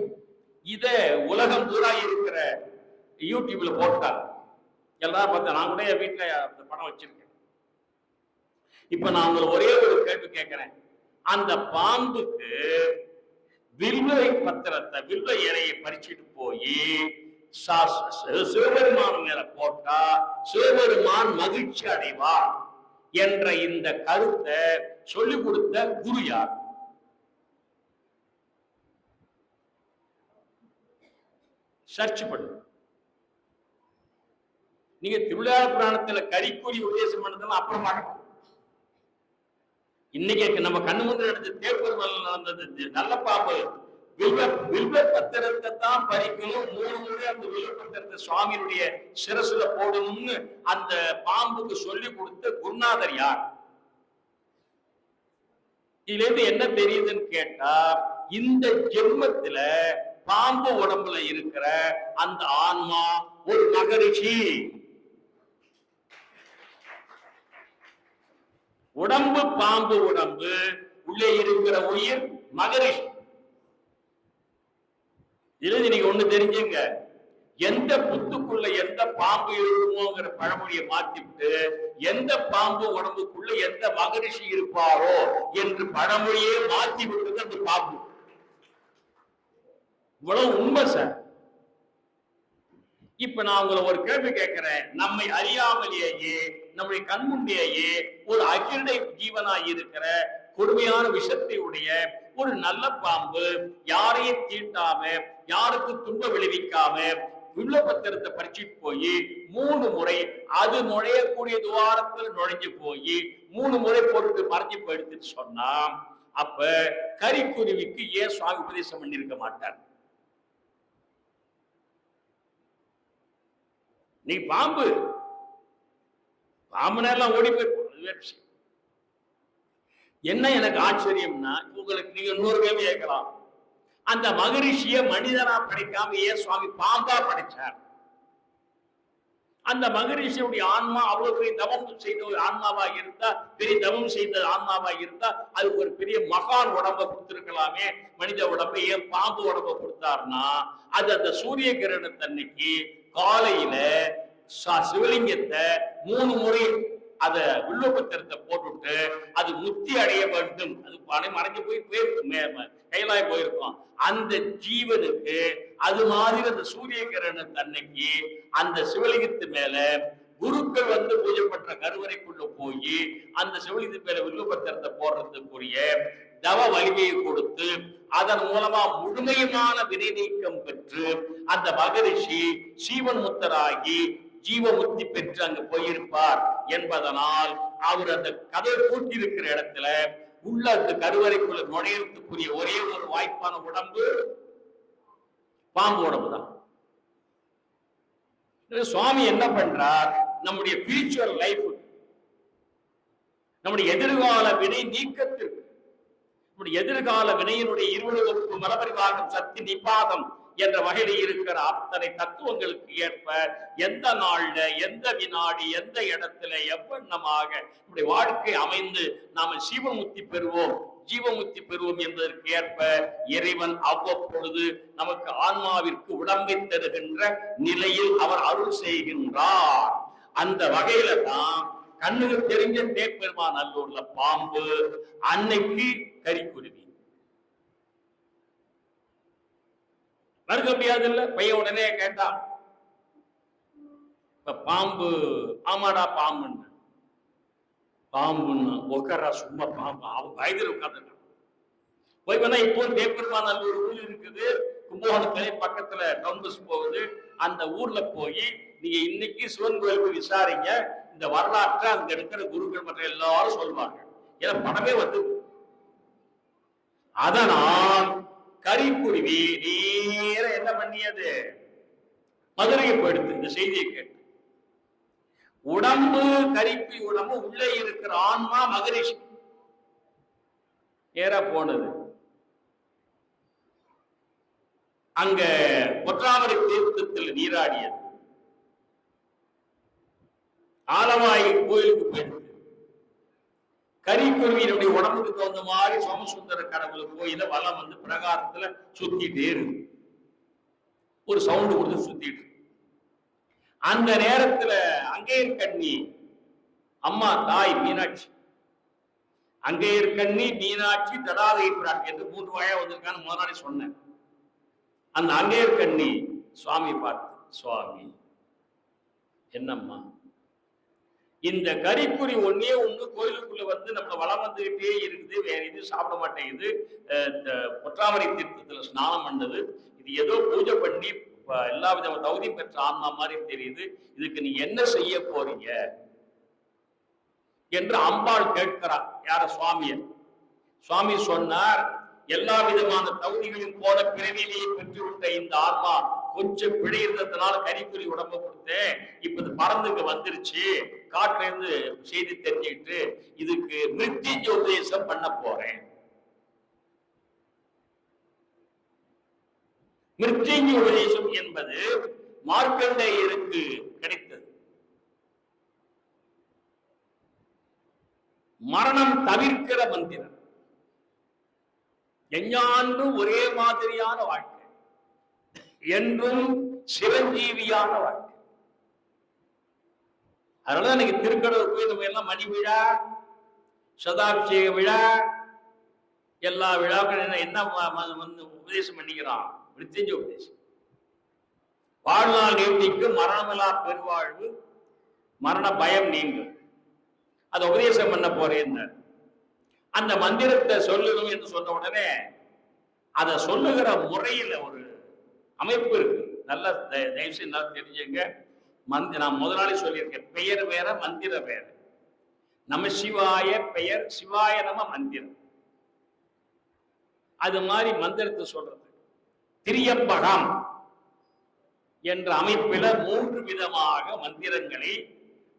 இத உலகம் பூரா இருக்கிற யூடியூப்ல போட்டாங்க, எல்லாரும் பார்த்தா. நான் கூட என் வீட்டுல அந்த படம் வச்சிருக்கேன். இப்ப நான் உங்களை ஒரே ஒரு கேள்வி கேட்கிறேன். அந்த பாம்புக்கு வில்வை பத்திரத்தை வில்வ இலையை பறிச்சுட்டு போய் சிவபெருமான மேல போட்டா சிவபெருமான் மகிழ்ச்சி அடைவார் என்ற இந்த கருத்தை சொல்லிக் கொடுத்த குரு யார்? சர்ச் பண்ணு. நீங்க திருவிளையாட புராணத்துல கரிக்கூலி உபதேசம் பண்ணதெல்லாம் அப்புறம் பார்க்கணும். இன்னைக்கு நம்ம கண்ணு முன்னாடி நடந்த தேர்தல் நடந்தது நல்ல பாம்பு வில்வ பத்திரத்தை தான் பறிக்கணும், 3 முறை அந்த வில்வ பத்திரத்தை சுவாமியுடைய சிரசுல போடணும்னு அந்த பாம்புக்கு சொல்லி கொடுத்த குருநாதர் யார்? இதுல இருந்து என்ன தெரியுதுன்னு கேட்டா, இந்த ஜென்மத்துல பாம்பு உடம்புல இருக்கிற அந்த ஆன்மா ஒரு மகரிஷி. உடம்பு பாம்பு உடம்பு, உள்ளே இருக்கிற உயிர் மகரிஷி. இதுல நீங்க ஒண்ணு தெரிஞ்சுங்க, எந்த புத்துக்குள்ள எந்த பாம்பு இருக்குமோங்கிற பழமொழியை மாத்திவிட்டு எந்த பாம்பு உடம்புக்குள்ள எந்த மகரிஷி இருப்பாரோ என்று பழமொழியே மாத்தி விட்டது அந்த பாம்பு. இவ்வளவு உண்மை சார். இப்ப நான் உங்களை ஒரு கேள்வி கேட்கிறேன். நம்மை அறியாமலேயே நம்முடைய கண்முன்னேயே ஒரு அகிலை ஜீவனாய் இருக்கிற கொடுமையான விஷத்தை உடைய ஒரு நல்ல பாம்பு யாரையும் தீண்டாம யாருக்கு துன்ப விளைவிக்காம வில்வ பத்திரத்தை பறிச்சுட்டு போய் 3 முறை அது நுழையக்கூடிய துவாரத்தில் நுழைஞ்சு போய் 3 முறை போட்டு மறைஞ்சு போயிடுத்துன்னு சொன்னா, அப்ப கரிக்குருவிக்கு ஏன் சுவாமி உபதேசம் பண்ணிருக்க மாட்டார்? நீ பாம்பு பாம்புனெல்லாம் ஓடி போயிருக்கும். என்ன எனக்கு ஆச்சரியம்னா, உங்களுக்கு நீங்க இன்னொரு கேள்வி கேட்கலாம். அந்த மகரிஷிய மனிதனா படைக்காம ஏன் சுவாமி பாம்பா படைச்சார்? அந்த மகரிஷியுடைய ஆன்மா அவ்வளவு பெரிய தவம் செய்த ஒரு ஆன்மாவா இருந்தா, பெரிய தவம் செய்த ஆன்மாவா இருந்தா, அதுக்கு ஒரு பெரிய மகான் உடம்ப கொடுத்திருக்கலாமே. மனித உடம்பை ஏன் பாம்பு உடம்ப கொடுத்தாருன்னா, அது அந்த சூரிய கிரகணத்தன்னைக்கு காலையில சிவலிங்கத்தை 3 முறை அத வில்வ பத்திரத்தை போட்டுட்டு அது முக்தி அடைய வேண்டும். அது மறைஞ்சு போய் கைலாய போயிருக்கும். அந்த ஜீவனுக்கு அது மாதிரி அந்த சூரிய கிரகணத்தன்னைக்கு அந்த சிவலிங்கத்து மேல குருக்கள் வந்து பூஜை பண்ற கருவறைக்குள்ள போய் அந்த சிவலிங்கத்து மேல வில்வ பத்திரத்தை போடுறதுக்குரிய தவ வலிமையை கொடுத்து அதன் மூலமா முழுமையான வினை நீக்கம் பெற்று அந்த மகரிஷி சீவன் முத்தராகி ஜீவமுக்தி பெற்று அங்கு போயிருப்பார் என்பதனால் அவர் அந்த கதை பூட்டி இருக்கிற இடத்துல உள்ள அந்த கருவறைக்குள்ள நுழையறதுக்குரிய ஒரே ஒரு வாய்ப்பான உடம்பு பாம்பு உடம்பு தான். சுவாமி என்ன பண்றார்? நம்முடைய ஃபியூச்சர் லைஃப், நம்முடைய எதிர்கால வினை நீக்கத்திற்கு, நம்முடைய எதிர்கால வினையினுடைய 20 வகுப்பு மலபரிவாகம் சக்தி நிபாதம் என்ற வகையில் இருக்கிற அத்தனை தத்துவங்களுக்கு ஏற்ப எந்த நாள்ல, எந்த வினாடி, எந்த இடத்துல எவ்வண்ணமாக நம்முடைய வாழ்க்கை அமைந்து நாம ஜீவமுக்தி பெறுவோம் என்பதற்கு ஏற்ப இறைவன் அவ்வப்பொழுது நமக்கு ஆன்மாவிற்கு உடம்பை தருகின்ற நிலையில் அவர் அருள் செய்கின்றார். அந்த வகையில தான் கண்ணுக்கு தெரிஞ்ச தேப்பெருமான் நல்லூர்ல பாம்பு, அன்னைக்கு கரிக்குருவி. மறுக்க முடியாது இல்ல. பையன் உடனே கேட்டான், பாம்பு, ஆமாடா பாம்புன்னு. பாம்புன்னு உட்காரா, சும்மா பாம்பு. அவன் வயதில் உட்கார்ந்துருக்கான். போய் வேணா இப்போ தேப்பெருமான் நல்லூர் ஊர் இருக்குது, கும்பகோணத்திலே பக்கத்துல டவுன் பஸ் போகுது. அந்த ஊர்ல போய் நீங்க இன்னைக்கு சிவன் கோயிலுக்கு விசாரிங்க, இந்த வரலாற்றை அங்க இருக்கிற குருக்கள் மற்ற எல்லாரும் சொல்வாங்க. ஏன்னா படமே வந்து. அதனால் கரிக்குருவி நேர என்ன பண்ணியது, மதுரையை போயிடுது. இந்த செய்தியை கேட்டு உடம்பு, கரிக்குருவி உடம்பு, உள்ளே இருக்கிற ஆன்மா மகரிஷி நேர போனது. அங்க பொற்றாமரை தீர்த்தத்தில் நீராடியது. ஆலவாய் கோயிலுக்கு போயிருக்கு. கரிக்குருவியினுடைய உடம்புக்கு தகுந்த மாதிரி சோமசுந்தர கடவுள் கோயில வலம் வந்து பிரகாரத்துல சுத்திட்டே இருக்கு. ஒரு சவுண்டு கொடுத்து சுத்திட்டு. அந்த நேரத்துல அங்கேயர்கண்ணி அம்மா தாய் மீனாட்சி, அங்கேயர்கண்ணி மீனாட்சி தடாதை பிராட்டி என்று 3 வாயா வந்திருக்கான்னு முதலாளி சொன்னேன். அந்த அங்கேயர்கண்ணி சுவாமி பார்த்து, சுவாமி என்னம்மா, இந்த கரிக்குறி ஒன்னே ஒண்ணு கோயிலுக்குள்ள வந்து நம்மள வளம் வந்துகிட்டே இருக்குது, வேற இது சாப்பிட மாட்டேங்குது, பொற்றாமரை தீர்த்தத்துல ஸ்நானம் பண்ணது, இது ஏதோ பூஜை பண்ணி எல்லா வித தகுதியும் பெற்ற ஆன்மா மாதிரி தெரியுது, இதுக்கு நீ என்ன செய்ய போறீங்க என்று அம்பாள் கேட்கிறார். யார? சுவாமிய. சுவாமி சொன்னார், எல்லா விதமான தகுதிகளையும் போல பிறவிலேயே பெற்றுவிட்ட இந்த ஆன்மா கொஞ்சம் பிழை இருந்ததுனால கரிக்குறி உடம்ப கொடுத்தேன், இப்ப இது பறந்துங்க வந்துருச்சு, காட்டுல இருந்து செய்தி தெரிஞ்சுக்கிட்டு இதுக்கு மிருத்யுஞ்ச உபதேசம் பண்ண போறேன். மிருத்யுஞ்ச உபதேசம் என்பது மார்க்கண்டேயருக்கு கிடைத்தது. மரணம் தவிர்க்கிற மந்திரம். எஞ்ஞாண்டும் ஒரே மாதிரியான வாழ்க்கை, என்றும் சிரஞ்சீவியான வாழ்க்கை. அதனால இன்னைக்கு திருக்கடவுர் போய் நம்ம எல்லாம் மணி விழா, சதாபிஷேக விழா, எல்லா விழாக்கள் என்ன வந்து உபதேசம் பண்ணிக்கிறான், மிருத்யுஞ்ச உபதேசம். வாழ்நாள் நீட்டிக்கு மரணமில்லா பெருவாழ்வு, மரண பயம் நீங்கும், அதை உபதேசம் பண்ண போறேன். அந்த மந்திரத்தை சொல்லணும் என்று சொன்ன உடனே அதை சொல்லுகிற முறையில் ஒரு அமைப்பு இருக்கு. நல்ல தயவுசெய்து நல்லா தெரிஞ்சுங்க. நான் முதலாளி சொல்லியிருக்கேன், பெயர் வேற மந்திரம் வேற. நம சிவாய பெயர், சிவாய நம மந்திரம். அது மாதிரி மந்திரத்தை சொல்றது திரியம்பகம் என்ற அமைப்பில 3 விதமாக மந்திரங்களை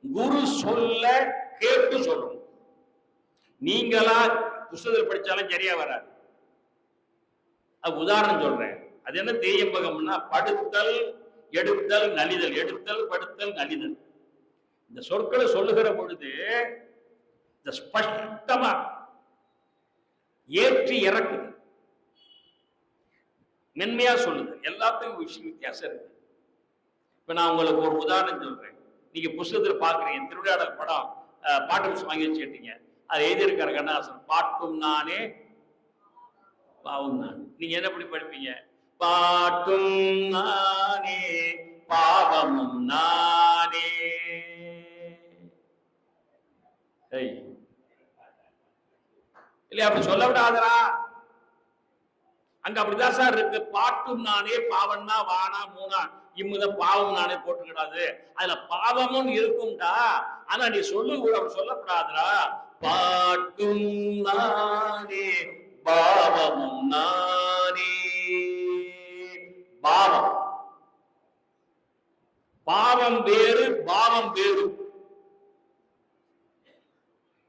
குரு சொல்ல கேட்டு சொல்லணும். நீங்களா புத்தகத்தில் படிச்சாலும் சரியா வராது. அது உதாரணம் சொல்றேன். அது என்ன திரியம்பகம்னா, படுத்தல், எடுத்தல், நலிதல், எடுத்தல், படுத்தல், நலிதல். இந்த சொற்களை சொல்லுகிற பொழுது இந்த ஸ்பஷ்டமா ஏற்றி இறக்குது, மென்மையா சொல்லுது. எல்லாத்துக்கும் விஷயம் வித்தியாசம் இருக்கு. இப்ப நான் உங்களுக்கு ஒரு உதாரணம் சொல்றேன். நீங்க புத்தகத்துல பாக்குறீங்க, திருவிளையாடல் படம் பாட்டு புத்தகம் வாங்கி வச்சுட்டீங்க. அது எழுதியிருக்காரு கண்ணதாசன், பாட்டும் நானே பாவம் நான். நீங்க என்ன பண்ணி படிப்பீங்க? பாட்டும் நானே பாவமும் நானே. இல்லையா? அப்படி சொல்ல விடாதரா. அங்க அப்படிதான் சார் இருக்கு. பாட்டும் நானே, பாவம்னா வானா மூணா இம்முத பாவம் நானே போட்டுக்கிடாது. அதுல பாவமும் இருக்கும்டா, ஆனா நீ சொல்லக்கூடாதுடா. பாட்டும் நானே பாவமும் நானே. பாவம் பாவம் வேறு, பாவம் வேறு.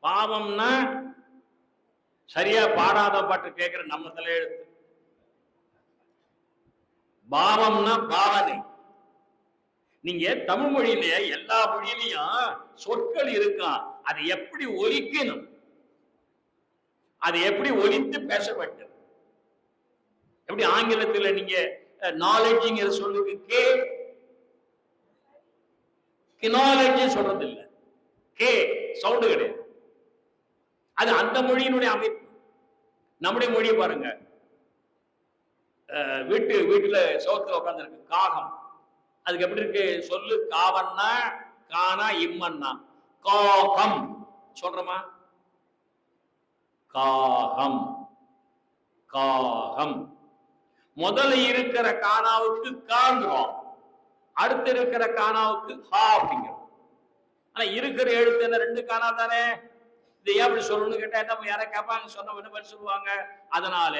பாவம்னா சரியா பாடாத பாட்டு கேட்கிற நம்ம தலையெழுத்து. பாவம்னா பாவனை. நீங்க தமிழ் மொழியில எல்லா மொழியிலையும் சொற்கள் இருக்கான், அதை எப்படி ஒலிக்கணும், அதை எப்படி ஒலித்து பேச வேண்டும். எப்படி ஆங்கிலத்துல நீங்க நாலேஜ்ங்கிற சொல்லுக்கு கினாலஜி சொல்றது இல்லை, கே சவுண்டு கிடையாது. அது அந்த மொழியினுடைய அமைப்பு. நம்முடைய மொழியை பாருங்க, வீட்டுல சோத்துல உட்கார்ந்து இருக்கு காகம், அதுக்கு எப்படி இருக்கு சொல்லு? காவன்னா கானா இம்மன்னா காகம் சொல்றமா? காகம் காகம். முதல்ல இருக்கிற கானாவுக்கு காங்கிறோம், அடுத்து இருக்கிற கானாவுக்கு ஹா அப்படிங்கிறோம். ஆனா இருக்கிற எழுத்து என்ன? ரெண்டு கானா தானே. இது ஏன் அப்படி சொல்லணும்னு கேட்டா என்ன யாரை கேட்பாங்க, சொன்ன பதில் சொல்லுவாங்க. அதனால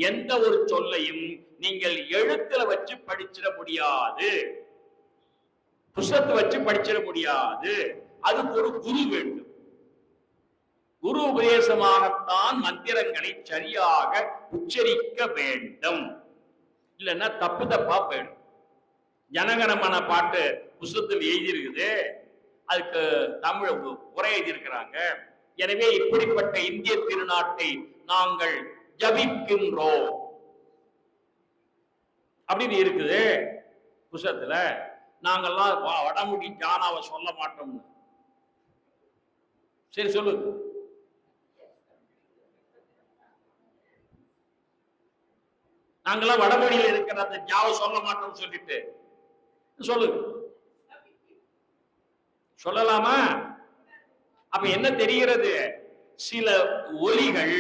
எந்த ஒரு சொல்லையும் நீங்கள் எழுத்துல வச்சு படிச்சிட முடியாது, புஸ்தகத்தை வச்சு படிச்சிட முடியாது. அதுக்கு ஒரு குரு வேண்டும். குரு உபதேசமாகத்தான் மந்திரங்களை சரியாக உச்சரிக்க வேண்டும். இல்லைன்னா தப்பு தப்பா போயிடும். ஜனகணமன பாட்டு புஸ்தகத்தில் எழுதியிருக்குது, அதுக்கு தமிழ் உரை எழுதியிருக்கிறாங்க. எனவே இப்படிப்பட்ட இந்திய திருநாட்டை நாங்கள் ஜபிக்கின்றோம் அப்படின்னு இருக்குது புஸ்தகத்துல. நாங்கெல்லாம் வடமுடி ஜானாவை சொல்ல மாட்டோம். சரி சொல்லுங்க. நாங்கெல்லாம் வடமொழியில் இருக்கிற அந்த ஜாவை சொல்ல மாட்டோம் சொல்லிட்டு சொல்லுங்க. சொல்லலாமா? அப்ப என்ன தெரிகிறது? சில ஒலிகள்,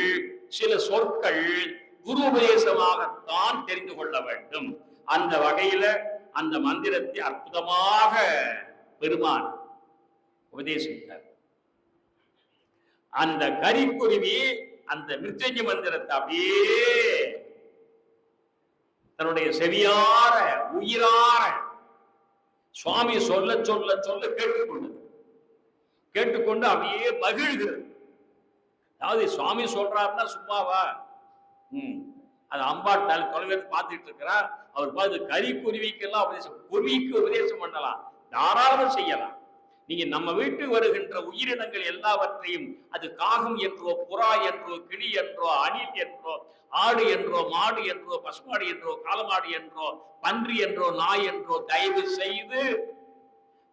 சில சொற்கள் குரு உபதேசமாகத்தான் தெரிந்து கொள்ள வேண்டும். அந்த வகையில அந்த மந்திரத்தை அற்புதமாக பெருமான் உபதேசித்தார். அந்த கரிக்குருவி அந்த மிருத்யுஞ்சய மந்திரத்தை அப்படியே தன்னுடைய செவியார உயிரார சுவாமி சொல்ல சொல்ல சொல்ல கேட்டுக்கொண்டு அப்படியே மகிழ்கிறது. அதாவது சுவாமி சொல்றாருன்னா சும்மாவா? அது அம்பாட்டால் தொலைவில் பார்த்துட்டு இருக்கிறார். அவர் பார்த்து கரிக்குருவிக்கெல்லாம் உபதேசம், குருவிக்கு உபதேசம் பண்ணலாம், தாராளம் செய்யலாம். நீங்க நம்ம வீட்டுக்கு வருகின்ற உயிரினங்கள் எல்லாவற்றையும், அது காகம் என்றோ, புறா என்றோ, கிளி என்றோ, அணில் என்றோ, ஆடு என்றோ, மாடு என்றோ, பசுமாடு என்றோ, காலமாடு என்றோ, பன்றி என்றோ, நாய் என்றோ தயவு செய்து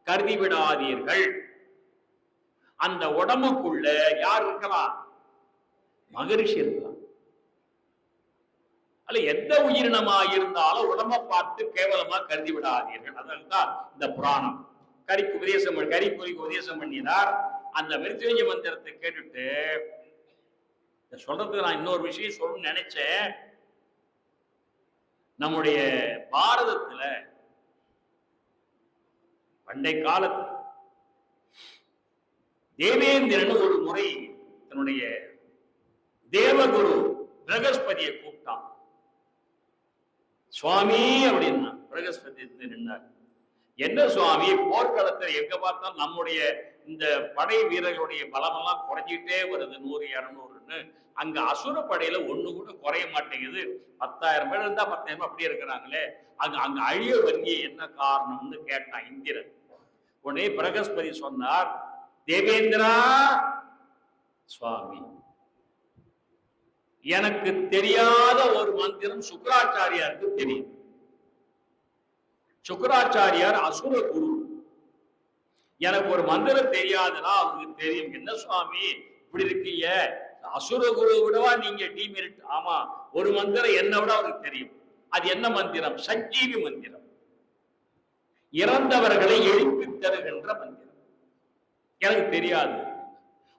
கருதி விடாதீர்கள். அந்த உடம்புக்குள்ள யார் இருக்கலாம்? மகரிஷி இருக்கலாம். அல்ல எந்த உயிரினமா இருந்தாலும் உடம்பை பார்த்து கேவலமா கருதி விடாதீர்கள். அதனால்தான் இந்த புராணம் கரிக்குறிக்கு உபதேசம் பண்ணினார். அந்த மிருத்யுஞ்சய மந்திரத்தை கேட்டுட்டு சொல்றதுக்கு நான் இன்னொரு விஷயம் சொல்லணும்னு நினைச்சேன். நம்முடைய பாரதத்துல பண்டை காலத்துல தேவேந்திரன் ஒரு முறை தன்னுடைய தேவகுரு பிரகஸ்பதியை கூப்பிட்டான். சுவாமி அப்படின்னா பிரகஸ்பதி நின்றார். என்ன சுவாமி, போர்க்களத்தில் எங்க பார்த்தாலும் நம்முடைய இந்த படை வீரர்களுடைய பலமெல்லாம் குறைஞ்சிட்டே வருது, 100 200ன்னு. அங்க அசுர படையில ஒண்ணு கூட குறைய மாட்டேங்குது. 10,000 பேர் இருந்தா 10,000 அப்படியே இருக்கிறாங்களே, அங்க அழிய வருகிய என்ன காரணம்னு கேட்டான் இந்திரன். உடனே பிரகஸ்பதி சொன்னார், தேவேந்திரா சுவாமி, எனக்கு தெரியாத ஒரு மந்திரம் சுக்கராச்சாரியாருக்கு தெரியும். சுக்கராச்சாரியார் அசுர குரு. எனக்கு ஒரு மந்திரம் தெரியாதுன்னா அவருக்கு தெரியும். என்ன சுவாமி இப்படி இருக்கீங்க? அசுர குரு விடவா நீங்க டீமெரிட்? ஆமா, ஒரு மந்திரம் என்ன விட அவருக்கு தெரியும். அது என்ன மந்திரம்? சஞ்சீவி மந்திரம், இறந்தவர்களை எழுப்பி தருகின்ற மந்திரம். எனக்கு தெரியாது.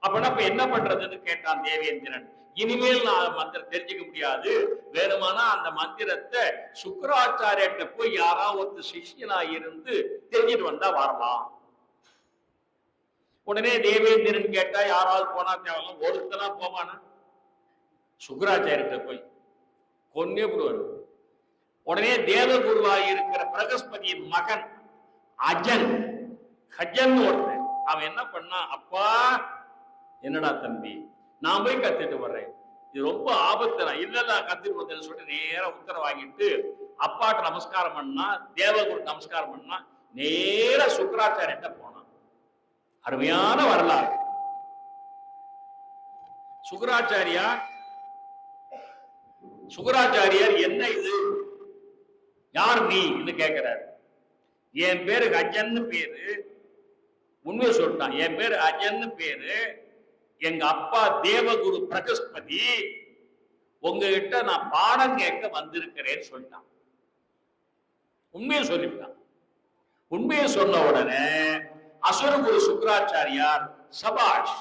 அப்படின்னா இப்ப என்ன பண்றதுன்னு கேட்டான் தேவேந்திரன். இனிமேல் நான் மந்திரம் தெரிஞ்சுக்க முடியாது, வேணுமானா அந்த மந்திரத்தை சுக்கராச்சாரியிட்ட போய் யாராவது ஒரு சிஷ்யனா இருந்து தெரிஞ்சிட்டு வந்தா வரலாம். உடனே தேவேந்திரன் கேட்டா யாராவது போனா தேவையில்ல, ஒருத்தனா போவானா? சுக்கராச்சாரியிட்ட போய் கொன்னே போடுவார். உடனே தேவகுருவாய் இருக்கிற பிரகஸ்பதியின் மகன் அஜன் கஜன் ஒருத்தன், அவன் என்ன பண்ணா, அப்பா என்னடா தம்பி, நான் போய் கத்துட்டு வர்றேன், இது ரொம்ப ஆபத்து. இல்ல கத்துட்டு வந்தேன்னு சொல்லிட்டு நேரம் உத்தரவு வாங்கிட்டு அப்பாட்ட நமஸ்காரம் பண்ணா, தேவகுரு நமஸ்காரம் பண்ணா, நேர சுக்கராச்சாரியர்கிட்ட போனான். அருமையான வரலாறு. சுக்கராச்சாரியார் என்ன இது, யார் நீ கேட்கிறார். என் பேரு அஜன்னு பேரு, உண்மையை சொல்லிட்டான். என் பேரு அஜன்னு பேரு, எங்க அப்பா தேவகுரு பிரகஸ்பதி, உங்ககிட்ட நான் பாடம் கேட்க வந்திருக்கிறேன்னு சொல்லிட்டான். உண்மையை சொல்லிவிட்டான். உண்மையை சொன்ன உடனே அசுரகுரு சுக்கராச்சாரியார், சபாஷ்,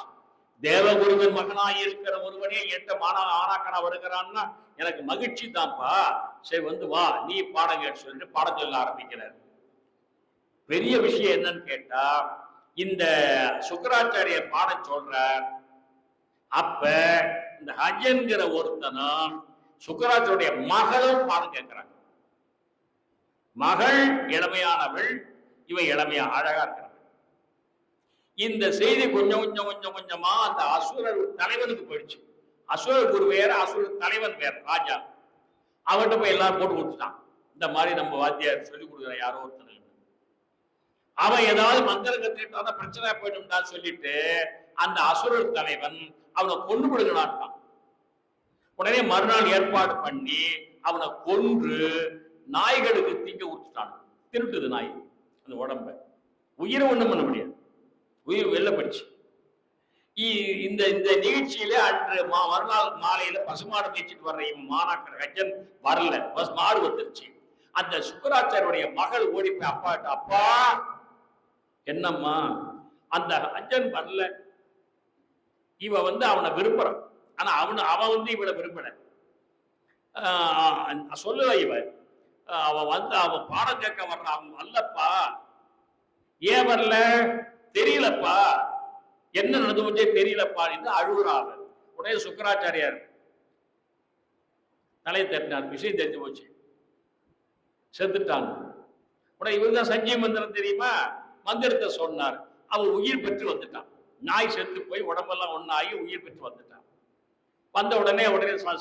தேவகுருவின் மகனாய் இருக்கிற ஒருவனே எந்த ஆனாக்கனா வருகிறான்னா எனக்கு மகிழ்ச்சி தான்ப்பா, சரி வந்து வா நீ பாடம் கேட்டு சொல்லிட்டு பாடம் சொல்ல ஆரம்பிக்கிறார். பெரிய விஷயம் என்னன்னு கேட்டா, இந்த சுக்கராச்சாரியர் பாடம் சொல்றார். அப்ப இந்த ஹஜன்கிற ஒருத்தனும் சுக்கராச்சாரிய மகளும் பாடம் கேட்கிறாங்க. மகள் இளமையானவள், இவன் இளமையா அழகா இருக்கிறான். இந்த செய்தி கொஞ்சம் கொஞ்சம் கொஞ்சம் கொஞ்சமா அந்த அசுரர் தலைவனுக்கு போயிடுச்சு. அசுரர் குரு வேற, அசுரர் தலைவன் வேற, ராஜா. அவன்கிட்ட போய் எல்லாரும் போட்டு கொடுத்துட்டான். இந்த மாதிரி நம்ம வாத்தியார் சொல்லி கொடுக்குற யாரோ ஒருத்தன், அவன் ஏதாவது மந்திரம் கத்துக்கிட்டா பிரச்சனை போயிடும்டா சொல்லிட்டு அந்த அசுரர் தலைவன் அவனை கொண்டு விடுங்கடான்ட்டான். உடனே மறுநாள் ஏற்பாடு பண்ணி அவனை கொன்று நாய்களுக்கு திங்க ஊத்துட்டான். திருட்டுது நாய் அந்த உடம்ப, உயிரை ஒண்ணும் பண்ண முடியாது, உயிர் வெளில படிச்சு. இந்த இந்த நிகழ்ச்சியில அன்று மறுநாள் மாலையில பசுமாடு மேய்ச்சிட்டு வர்ற மாணாக்கர் கஜன் வரல, மாடு வந்துருச்சு. அந்த சுக்கராச்சாரியுடைய மகள் ஓடி போய் அப்பாட்ட, அப்பா என்னம்மா அந்த அஜன் வரல, இவ அவனை விரும்புறான், ஆனா அவன் இவளை விரும்பல, சொல்லல இவ, அவன் பாடம் கேட்க வர்றான், அவன் அல்லப்பா, ஏன் வரல தெரியலப்பா, என்ன நடந்து தெரியலப்பா என்று அழுகுறாங்க. உடனே சுக்கராச்சாரியார் தலையை தட்டினார். விஷயம் தெரிஞ்சு போச்சு, செத்துட்டான். உடனே இவங்க தான் சஞ்சீவ மந்திரம் தெரியுமா, மந்திரத்தை சொன்னார். அவன் உயிர் பெற்று வந்துட்டான். நாய் செத்து போய் உடம்பெல்லாம் ஒன்னாகி உயிர் பெற்று வந்துட்டான். வந்த உடனே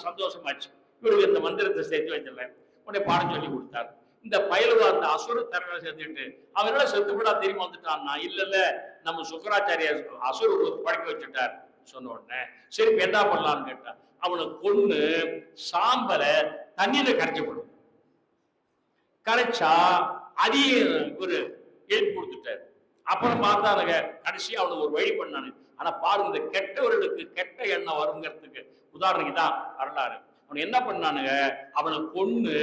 சந்தோஷமாச்சு. இவருக்கு இந்த மந்திரத்தை சேர்த்து வச்சிடல. உடனே பாடம் சொல்லி கொடுத்தார். இந்த பயலுவா அந்த அசுர தரங்களை சேர்த்துட்டு அவனால செத்து விடா திரும்பி வந்துட்டான்னா, இல்ல நம்ம சுக்கராச்சாரியர் அசுர படைக்க வச்சுட்டார் சொன்ன உடனே சரி என்ன பண்ணலான்னு கேட்டா, அவனை கொன்னு சாம்பலை தண்ணியில கரைச்சப்படும். கரைச்சா அதையும் ஒரு எழுப்பி கொடுத்துட்டாரு. அப்புறம் பார்த்தானுங்க, கடைசி அவனுக்கு ஒரு வழி பண்ணானு. ஆனா பாருங்க, இந்த கெட்டவர்களுக்கு கெட்ட எண்ணம் வருங்கிறதுக்கு உதாரணம் தான் வரலாறு. அவன் என்ன பண்ணானுங்க, அவனை கொன்னு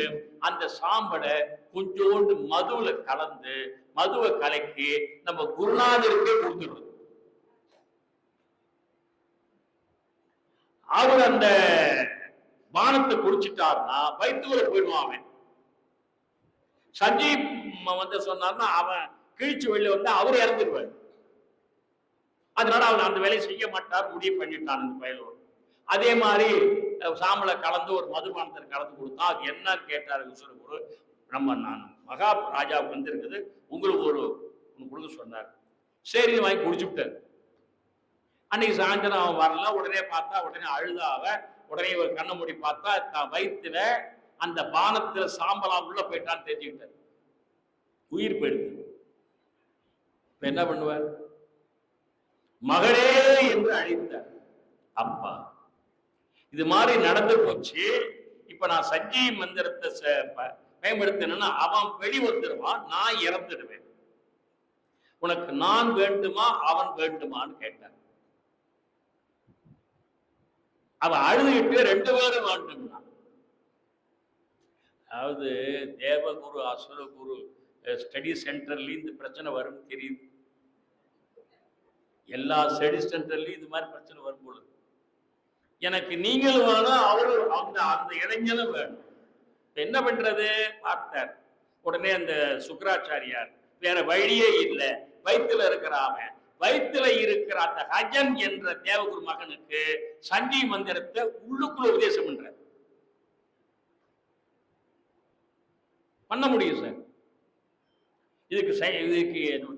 அந்த சாம்பலை கொஞ்சோண்டு மதுவுல கலந்து மதுவை கலக்கி நம்ம குருநாதருக்கே கொடுத்துடுறது. அவர் அந்த பானத்தை குடிச்சிட்டாருன்னா வயிற்றுல போயிடுவான். அவன் சஞ்சீவ் சொன்னார்னா அவன் கிழிச்சு வெளில வந்து அவர் இறந்துடுவார். அதனால அவன் அந்த வேலையை செய்ய மாட்டார், முடிவு பண்ணிட்டான் அந்த பயலோடு. அதே மாதிரி சாம்பலை கலந்து ஒரு மதுபானத்தை கலந்து கொடுத்தா, அது என்னன்னு கேட்டாரு குரு, நம்ம நான் மகா ராஜாவுக்கு வந்திருக்குது, உங்களுக்கு ஒன்று கொடுக்க சொன்னார். சரி வாங்கி குடிச்சுட்டார். அன்னைக்கு சாயந்தரம் அவன் வரல. உடனே பார்த்தா உடனே அழுதாவ. உடனே ஒரு கண்ணை மூடி பார்த்தா வயிற்றுல அந்த பானத்துல சாம்பலா உள்ள போயிட்டான்னு தெரிஞ்சுக்கிட்டார். உயிர் போயிடுது. என்ன பண்ணுவார்? மகளே என்று அழைத்தார். அப்பா இது மாதிரி நடந்து போச்சு. இப்ப நான் சஞ்சீவ மந்திரத்தை பயன்படுத்தினா அவன் வெளி வந்துடுவான், நான் இறந்துடுவேன். உனக்கு நான் வேண்டுமா அவன் வேண்டுமான்னு கேட்டார். அவன் அழுதுகிட்டு ரெண்டு பேரும் வேண்டும்னா. அதாவது தேவகுரு அசுரகுரு ஸ்டடி சென்டர்லயும் இந்த பிரச்சனை வரும் தெரியுது. எல்லா ஸ்டடி சென்டர்லயும் இது மாதிரி பிரச்சனை வரும் பொழுது எனக்கு நீங்களும் வேணும், அவரு அந்த இளைஞனும் வேணும். என்ன பண்றது பார்த்தார். உடனே அந்த சுக்கராச்சாரியார் வேற வழியே இல்லை, வயிற்றுல இருக்கிறாம வயிற்றுல இருக்கிற அந்த ஹஜன் என்ற தேவகுரு மகனுக்கு சஞ்சீவ மந்திரத்தை உள்ளுக்குள்ள உபதேசம் பண்ற பண்ண முடியும் சார். இதுக்கு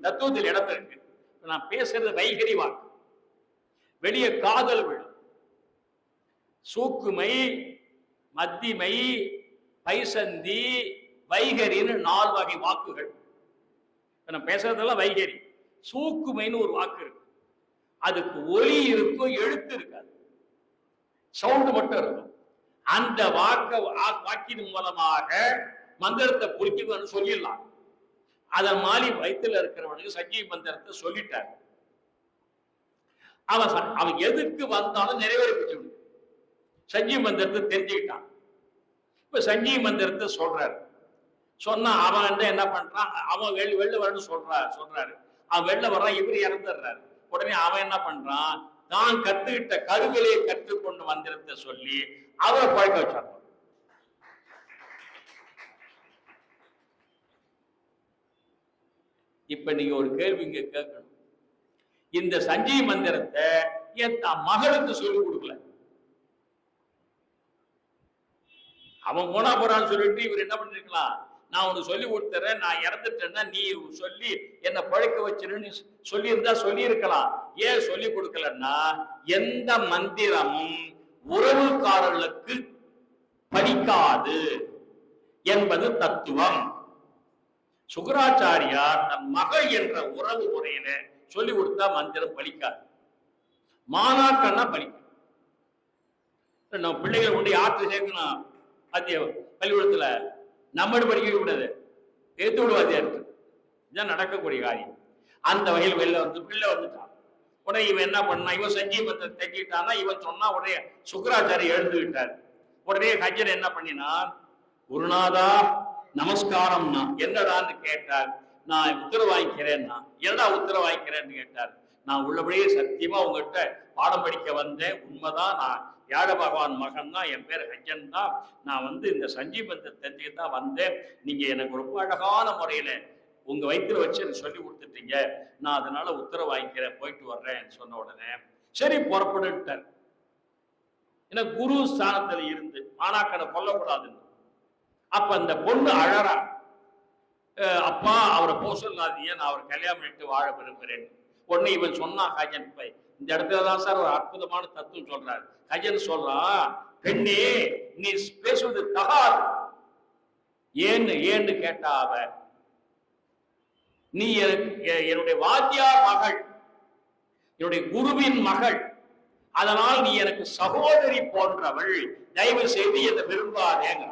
தத்துவத்தில் இடம் இருக்கு. நான் பேசுறது வைகரி வாக்கு, வெளியே காதல் விடும். சூக்குமை, மத்திமை, பைசந்தி, வைகரின்னு 4 வகை வாக்குகள். நம்ம பேசுறதெல்லாம் வைகரி. சூக்குமைன்னு ஒரு வாக்கு இருக்கு. அதுக்கு ஒலி இருக்கும், எழுத்து இருக்காது, சவுண்ட் மட்டும் இருக்கும். அந்த வாக்கின் மூலமாக மந்திரத்தை புரிஞ்சுக்கணும்னு சொல்லிடலாம். அதன் மாதிரி வயிற்றுல இருக்கிறவனுக்கு சஞ்சீவி மந்திரத்தை சொல்லிட்டார். அவன் எதுக்கு வந்தாலும் நிறைவேறிச்சு. சஞ்சீவி மந்திரத்தை தெரிஞ்சுக்கிட்டான். இப்ப சஞ்சீவி மந்திரத்தை சொல்றாரு. சொன்னா அவன் வந்து என்ன பண்றான், அவன் வெளில வரணும்னு சொல்றாரு. அவன் வெளில வர்றான், இவரு இறந்துடுறாரு. உடனே அவன் என்ன பண்றான், தான் கத்துக்கிட்ட கருவிலே கற்றுக்கொண்டு மந்திரத்தை சொல்லி அவரை பழக்க வச்சான். இப்ப நீங்க ஒரு கேள்வி இங்க கேட்கணும். இந்த சஞ்சீவி மந்திரத்தை என் மகளுக்கு சொல்லிக் கொடுக்கல. அவன் போனா போறான்னு சொல்லிட்டு இவர் என்ன பண்ணிருக்கலாம், நான் உனக்கு சொல்லி கொடுத்துறேன், நான் இறந்துட்டேன்னா நீ சொல்லி என்ன பழக்க வச்சிருன்னு சொல்லி இருந்தா சொல்லி இருக்கலாம். ஏன் சொல்லி கொடுக்கலன்னா, எந்த மந்திரமும் உறவுக்காரர்களுக்கு படிக்காது என்பது தத்துவம். சுக்கராச்சாரியார் தன் மகள் என்ற உறவு முறையில சொல்லி கொடுத்தா மந்திரம் பலிக்காது, மாணாக்கன்னா பலிக்கும். நம்ம பிள்ளைகளை கொண்டு ஆற்று சேர்க்கணும், மத்திய பள்ளிக்கூடத்துல நம்மடு படிக்க கூடாது, எடுத்து விடுவாதியாரு. இதுதான் நடக்கக்கூடிய காரியம். அந்த வகையில் வெளில வந்துட்டான். உடனே இவன் என்ன பண்ணா, இவன் சஞ்சீவி மந்திரம் தெரிஞ்சுக்கிட்டான்னா, இவன் சொன்னா உடனே சுக்கராச்சாரிய எழுந்துவிட்டார். உடனே கஜர் என்ன பண்ணினான், குருநாதா நமஸ்காரம்னா என்னடான்னு கேட்டார். நான் உத்தரவு வாங்கிக்கிறேன்னா. என்னடா உத்தரவு வாங்கிக்கிறேன்னு கேட்டார். நான் உள்ளபடியே சத்தியமா உங்ககிட்ட பாடம் படிக்க வந்தேன், உண்மைதான், நான் வியாழ பகவான் மகன் தான், என் பேர் ஹஜ்ஜன் தான், நான் வந்து இந்த சஞ்சீவி மந்திரம் தெரிஞ்சுக்கிட்டு தான் வந்தேன், நீங்க எனக்கு ரொம்ப அழகான முறையில உங்க வயிற்றுல வச்சு எனக்கு சொல்லி கொடுத்துட்டீங்க, நான் அதனால உத்தரவு வாங்கிக்கிறேன், போயிட்டு வர்றேன் சொன்ன உடனே சரி புறப்படுட்டார். ஏன்னா குரு ஸ்தானத்துல இருந்து மாணாக்கனை கொல்லக்கூடாதுன்னு. அப்ப அந்த பொண்ணு அழறா, அப்பா அவரை போக சொல்லாதீங்க, நான் அவரை கல்யாணம் பண்ணிட்டு வாழ விரும்புகிறேன். உடனே இவன் சொன்னா, ஹஜன் பை இந்த இடத்துலதான் சார் ஒரு அற்புதமான தத்துவம் சொல்றாரு. ஹஜன் சொல்றான், பெண்ணே நீ பேசுவது தகாது. ஏன்னு கேட்டா அவ, நீ என்னுடைய வாத்தியார் மகள், என்னுடைய குருவின் மகள், அதனால் நீ எனக்கு சகோதரி போன்றவள், தயவு செய்து என்னை விரும்பாதேங்க.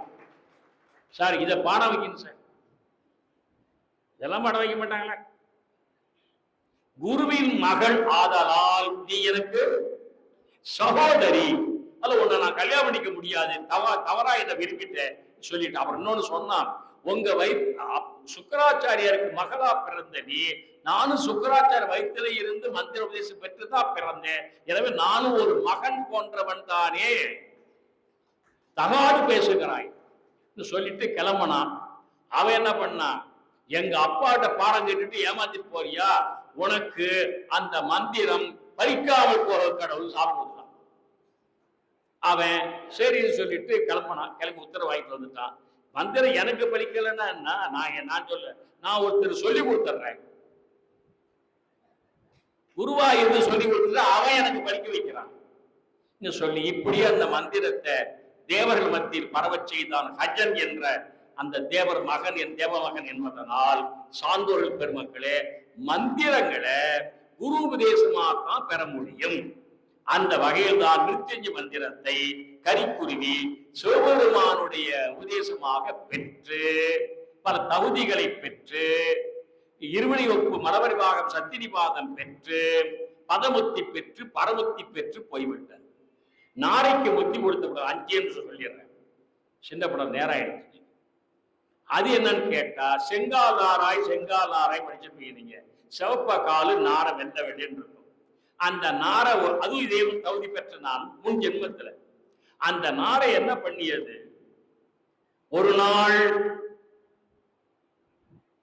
சார் இதை பாடம் வைக்கணும் சார், இதெல்லாம் பாடம் வைக்க மாட்டாங்களா? குருவின் மகள் ஆதலால் நீ எனக்கு சகோதரி, அல்ல உன்னை நான் கல்யாணம் பண்ணிக்க முடியாது, தவறா இதை விரும்பிட்டேன் சொல்லிட்டு. அப்புறம் இன்னொன்னு சொன்னான், உங்க சுக்கராச்சாரியாருக்கு மகளா பிறந்த நீ, நானும் சுக்கராச்சாரிய வயிற்றில இருந்து மந்திர உபதேசம் பெற்றுதான் பிறந்தேன், எனவே நானும் ஒரு மகன் போன்றவன் தானே, தகாது பேசுகிறாய் சொல்லிட்டு கிளம்பினான். அவன் என்ன பண்ணான், எங்க அப்பாட்ட பாடம் கேட்டுட்டு ஏமாத்திட்டு போறியா, உனக்கு அந்த மந்திரம் பறிக்காமல் போற கடவுள் சாப்பிடுறான். அவன் சரின்னு சொல்லிட்டு கிளம்பினான். கிளம்பி உத்தரவு வாங்கிட்டு வந்துட்டான். மந்திரம் எனக்கு பறிக்கலன்னா என்ன, நான் சொல்ல, நான் ஒருத்தர் சொல்லி கொடுத்துட்றேன், குருவா இருந்து சொல்லி கொடுத்துட்டு அவன் எனக்கு படிக்க வைக்கிறான் சொல்லி, இப்படியே அந்த மந்திரத்தை தேவர்கள் மத்தியில் பரவச் செய்தான் ஹஜன் என்ற அந்த தேவர் மகன், என் தேவ மகன் என்பதனால் சான்றோர்கள் பெருமக்களே, மந்திரங்களை குரு உபதேசமாகத்தான் பெற முடியும். அந்த வகையில் தான் மிருத்யுஞ்ச மந்திரத்தை கரிக்குருவி சிவபெருமானுடைய உபதேசமாக பெற்று பல தகுதிகளை பெற்று, இருமணி ஒப்பு மலபரிவாகம் சத்தினிபாதம் பெற்று, பதமுத்தி பெற்று, பரமுத்தி பெற்று போய்விட்டது. நாரைக்கு முத்தி கொடுத்த 5 என்று சொல்லிடுறேன், சின்ன படம் நேரம் ஆயிடுச்சு. அது என்னன்னு கேட்டா, செங்கால் நாராய் படிச்சிருப்பீங்க. சிவப்ப காலு நாரை வெந்த வெள்ளன்னு இருக்கும். அந்த நாரை, அதுவும் இதே தகுதி பெற்ற நான் முன் ஜென்மத்துல. அந்த நாரை என்ன பண்ணியது, ஒரு நாள்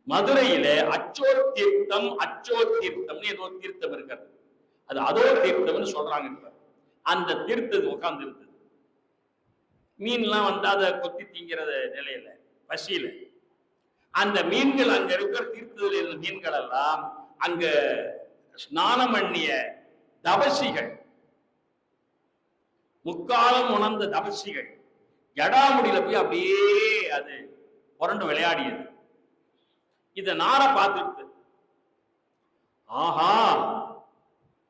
மதுரையில அச்சோ தீர்த்தம்னு ஏதோ தீர்த்தம் இருக்கிறது, அது அதோ தீர்த்தம்னு சொல்றாங்க. அந்த தீர்த்தது உட்கார்ந்து இருந்தது. மீன்லாம் வந்து அதை கொத்தி திங்கிற நிலையில, பசியில, அந்த மீன்கள் அங்க இருக்கிற தீர்த்தத்தில் இருந்த மீன்கள் எல்லாம் அங்க ஸ்நானம் பண்ணிய தபசிகள், முக்காலம் உணர்ந்த தபசிகள் ஜடாமுடியில போய் அப்படியே அது புரண்டு விளையாடியது. இத நாரை பார்த்துட்டு, ஆஹா,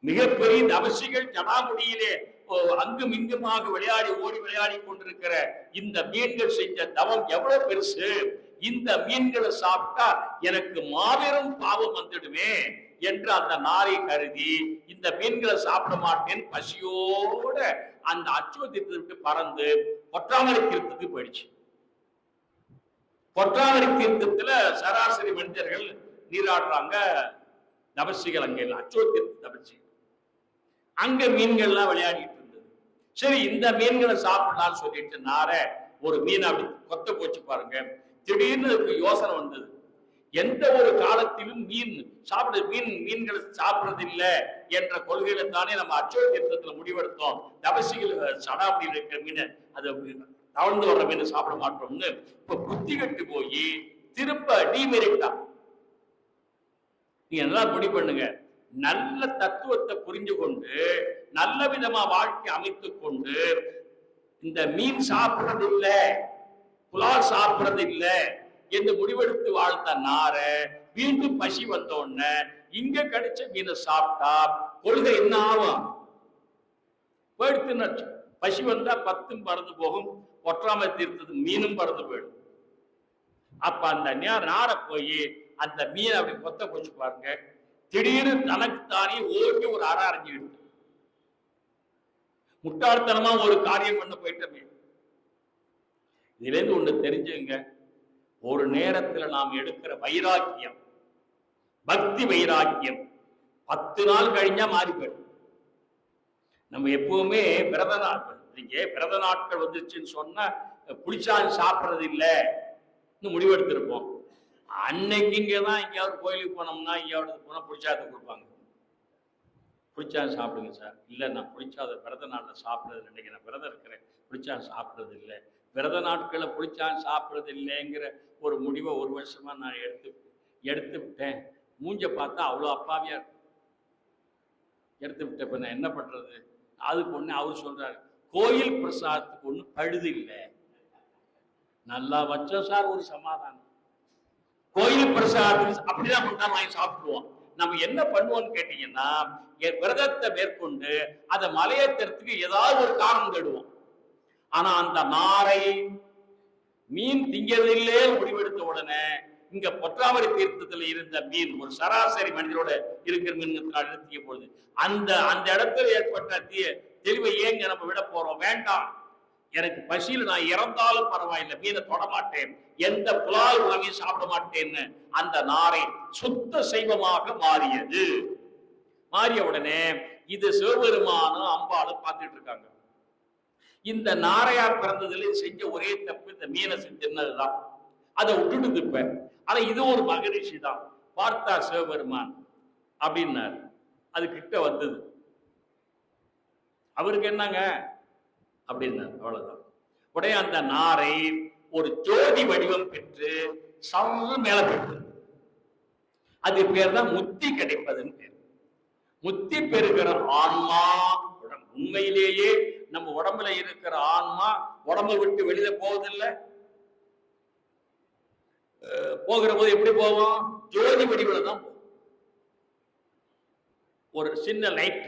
மிகப்பெரிய தவசிகள் ஜடாமுடியிலே அங்கும் இங்குமாக விளையாடி ஓடி விளையாடி கொண்டிருக்கிற இந்த மீன்கள் செஞ்ச தவம் எவ்வளவு பெருசு, இந்த மீன்களை சாப்பிட்டா எனக்கு மாபெரும் பாவம் வந்துடுமே என்று அந்த நாரை கருதி இந்த மீன்களை சாப்பிட மாட்டேன் பசியோட அந்த அச்சுவ தீர்த்தத்தை பறந்து பொற்றாமரை தீர்த்தத்துக்கு போயிடுச்சு. பொற்றாமரை தீர்த்தத்துல சராசரி மனிதர்கள் நீராடுறாங்க, தபசிகள் அங்க இல்லை, அச்சுவ தீர்த்த தபசிகள். அங்க மீன்கள்லாம் விளையாடிட்டு இருந்தது. சரி, இந்த மீன்களை சாப்பிடலாம்னு சொல்லிட்டு நார ஒரு மீன் அப்படி கொத்த போச்சு பாருங்க. திடீர்னு யோசனை வந்தது, எந்த ஒரு காலத்திலும் மீன்களை சாப்பிடுறது இல்லை என்ற கொள்கையில தானே நம்ம அச்சுவ தீர்த்தத்துல முடிவெடுத்தோம். தபசிகள் சடாமுடியில் இருக்கிற மீனை, அது தவழ்ந்து வர்ற மீன் சாப்பிட மாட்டோம்னு இப்ப புத்தி கட்டு போய் திரும்ப டீமெரிட்டா. நீங்க நல்லா முடிவு பண்ணுங்க, நல்ல தத்துவத்தை புரிஞ்சு கொண்டு நல்ல விதமா வாழ்க்கை அமைத்துக் கொண்டு இந்த மீன் சாப்பிடுறது இல்லை, புலால் சாப்பிடுறது இல்லை என்று முடிவெடுத்து வாழ்த்த நார மீண்டும் பசி வந்த உடனே இங்க கிடைச்ச மீனை சாப்பிட்டா கொள்கை என்ன ஆகும்? போயிடுத்து. பசி வந்தா 10 பறந்து போகும், பொற்றாமை தீர்த்தது மீனும் பறந்து போயிடும். அப்ப அந்த நார போய் அந்த மீனை அப்படி கொத்த போச்சு பாருங்க. திடீர்னு தனக்குத்தானே ஓட்டி ஒரு அற அரைஞ்சுக்கிட்டு முட்டாள்தனமா ஒரு காரியம் பண்ண போயிட்டமே. இதுல இருந்து ஒண்ணு தெரிஞ்சுங்க, ஒரு நேரத்துல நாம் எடுக்கிற வைராக்கியம், பக்தி வைராக்கியம் 10 நாள் கழிஞ்சா மாறி போயிடும். நம்ம எப்பவுமே விரத நாட்கள் வந்துருச்சுன்னு சொன்னா புளிச்சான் சாப்பிட்றது இல்லைன்னு முடிவெடுத்திருப்போம். அன்னைக்கு இங்கதான் எங்கேயாவது கோயிலுக்கு போனோம்னா எங்கேயாவது போனா புளிச்சாதத்தை கொடுப்பாங்க. புளிச்சாதம் சாப்பிடுங்க சார். இல்லை, நான் புளிச்சாத விரத நாட்டில் சாப்பிட்றது, இன்னைக்கு நான் விரதம் இருக்கிறேன், புளிச்சாதம் சாப்பிட்றது இல்லை, விரத நாட்களில் புளிச்சாதம் சாப்பிட்றது இல்லைங்கிற ஒரு முடிவை 1 வருஷமா நான் எடுத்து விட்டேன். மூஞ்ச பார்த்தா அவ்வளோ அப்பாவியா எடுத்து விட்டேன். இப்ப நான் என்ன பண்றது? அதுக்கு ஒண்ணு அவர் சொல்றாரு, கோயில் பிரசாதத்துக்கு ஒண்ணு பழுது இல்லை, நல்லா வச்சோம் சார் ஒரு சமாதானம். கோயில் பிரசாதம் அப்படிதான் பண்ணா வாங்கி சாப்பிடுவோம். நம்ம என்ன பண்ணுவோம்னு கேட்டீங்கன்னா, விரதத்தை மேற்கொண்டு அதை மலையேற்றத்துக்கு ஏதாவது ஒரு காரணம் தேடுவோம். ஆனா அந்த நாரை மீன் திங்கிறதில்லே முடிவெடுத்த உடனே இங்க பொற்றாமரை தீர்த்தத்துல இருந்த மீன் ஒரு சராசரி மனிதரோட இருக்கிற மீன் எடுத்திய பொழுது அந்த இடத்துல ஏற்பட்ட தெளிவை ஏங்க நம்ம விட போறோம்? வேண்டாம், எனக்கு பசியில் நான் இறந்தாலும் பரவாயில்லை, மீனை தொட மாட்டேன், எந்த புலால் உணவையும் சாப்பிட மாட்டேன்னு அந்த நாரை சுத்த சைவமாக மாறியது. மாறிய உடனே இது சிவபெருமானும் அம்பாலும் பார்த்துட்டு இருக்காங்க. இந்த நாரையா பிறந்ததுல செஞ்ச ஒரே தப்பு இந்த மீனை தின்னதுதான், அதை விட்டுட்டு இப்ப. ஆனா இது ஒரு மகரிஷி தான் பார்த்தா சிவபெருமான் அப்படின்னாரு. அது கிட்ட வந்தது, அவருக்கு என்னங்க அப்படின்னாரு, அவ்வளவுதான். உடனே அந்த நாரை ஒரு ஜோதி வடிவம் பெற்று சம மேல பெற்று, அது பேர் தான் முத்தி கிடைப்பதுன்னு பேர். முத்தி பெறுகிற ஆன்மா உண்மையிலேயே நம்ம உடம்புல இருக்கிற ஆன்மா உடம்பை விட்டு வெளியில போவதில்லை. போகிற போது எப்படி போவோம்? ஜோதி வடிவில் தான் போகும். ஒரு சின்ன லைட்,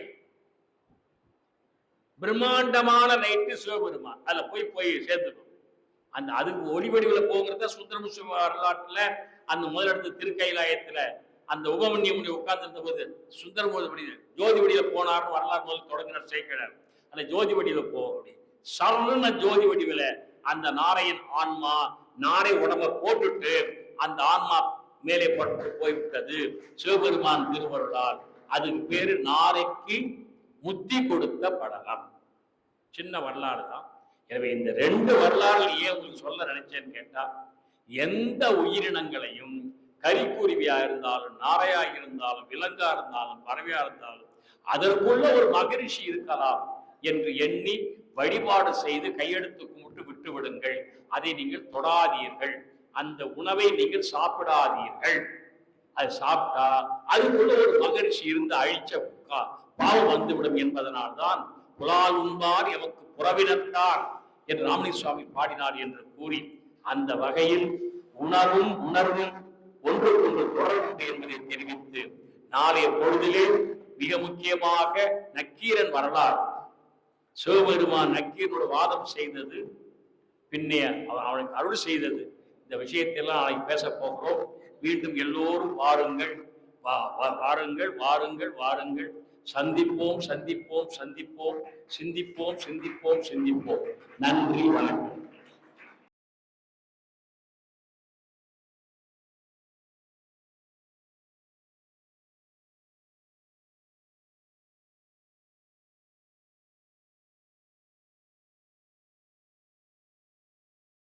பிரம்மாண்டமான லைட்டு சிவபெருமான், அதுல போய் சேர்ந்துடும். அந்த அதுக்கு ஒளி வடிவில் போகிறத சுந்தரமுசி வரலாற்றுல அந்த முதலிடத்து திருக்கைலாயத்துல அந்த உபமன்ய முனி உட்கார்ந்து போது சுந்தரமூர்த்தி ஜோதி வடியில போனார்னு வரலாறு முதல் தொடங்கினார் சேக்கிழார். அந்த ஜோதி வடியில போ அப்படி சரண ஜோதி வடிவில அந்த நாரையின் ஆன்மா நாரை உடம்ப போட்டுட்டு அந்த ஆன்மா மேலே பட்டு போய்விட்டது சிவபெருமான் திருவருளால். அதுக்கு பேரு நாரைக்கு முத்தி கொடுத்த படலம். சின்ன வரலாறு தான். எனவே இந்த 2 வரலாறு ஏன் உங்களுக்கு சொல்ல நினைச்சேன்னு கேட்டா, எந்த உயிரினங்களையும் கரிக்குருவியா இருந்தாலும் நாரையா இருந்தாலும் விலங்கா இருந்தாலும் பறவையா இருந்தாலும் அதற்குள்ள ஒரு மகரிஷி இருக்கலாம் என்று எண்ணி வழிபாடு செய்து கையெடுத்து கும்பிட்டு விட்டு விடுங்கள். அதை நீங்கள் தொடாதீர்கள், அந்த உணவை நீங்கள் சாப்பிடாதீர்கள். அது சாப்பிட்டா அதுக்குள்ள ஒரு மகரிஷி இருந்து அழிச்ச பாவம் வந்துவிடும் என்பதனால்தான் புலால் உண்பார் எமக்கு புறவினத்தார் என்று ராமலிங்க சுவாமி பாடினார் என்று கூறி, அந்த வகையில் உணர்வும் உணர்வும் ஒன்றுக்கொன்று தொடர்புண்டு என்பதை தெரிவித்து நாளைய பொழுதிலே மிக முக்கியமாக நக்கீரன் வரலாறு, சிவபெருமான் நக்கீரனோட வாதம் செய்தது, பின்னே அவனுக்கு அருள் செய்தது, இந்த விஷயத்தையெல்லாம் நாளைக்கு பேச போகிறோம். மீண்டும் எல்லோரும் வாருங்கள், வாருங்கள், வாருங்கள், வாருங்கள். சந்திப்போம், சந்திப்போம், சந்திப்போம், சிந்திப்போம், சிந்திப்போம், சிந்திப்போம். நன்றி, வணக்கம்.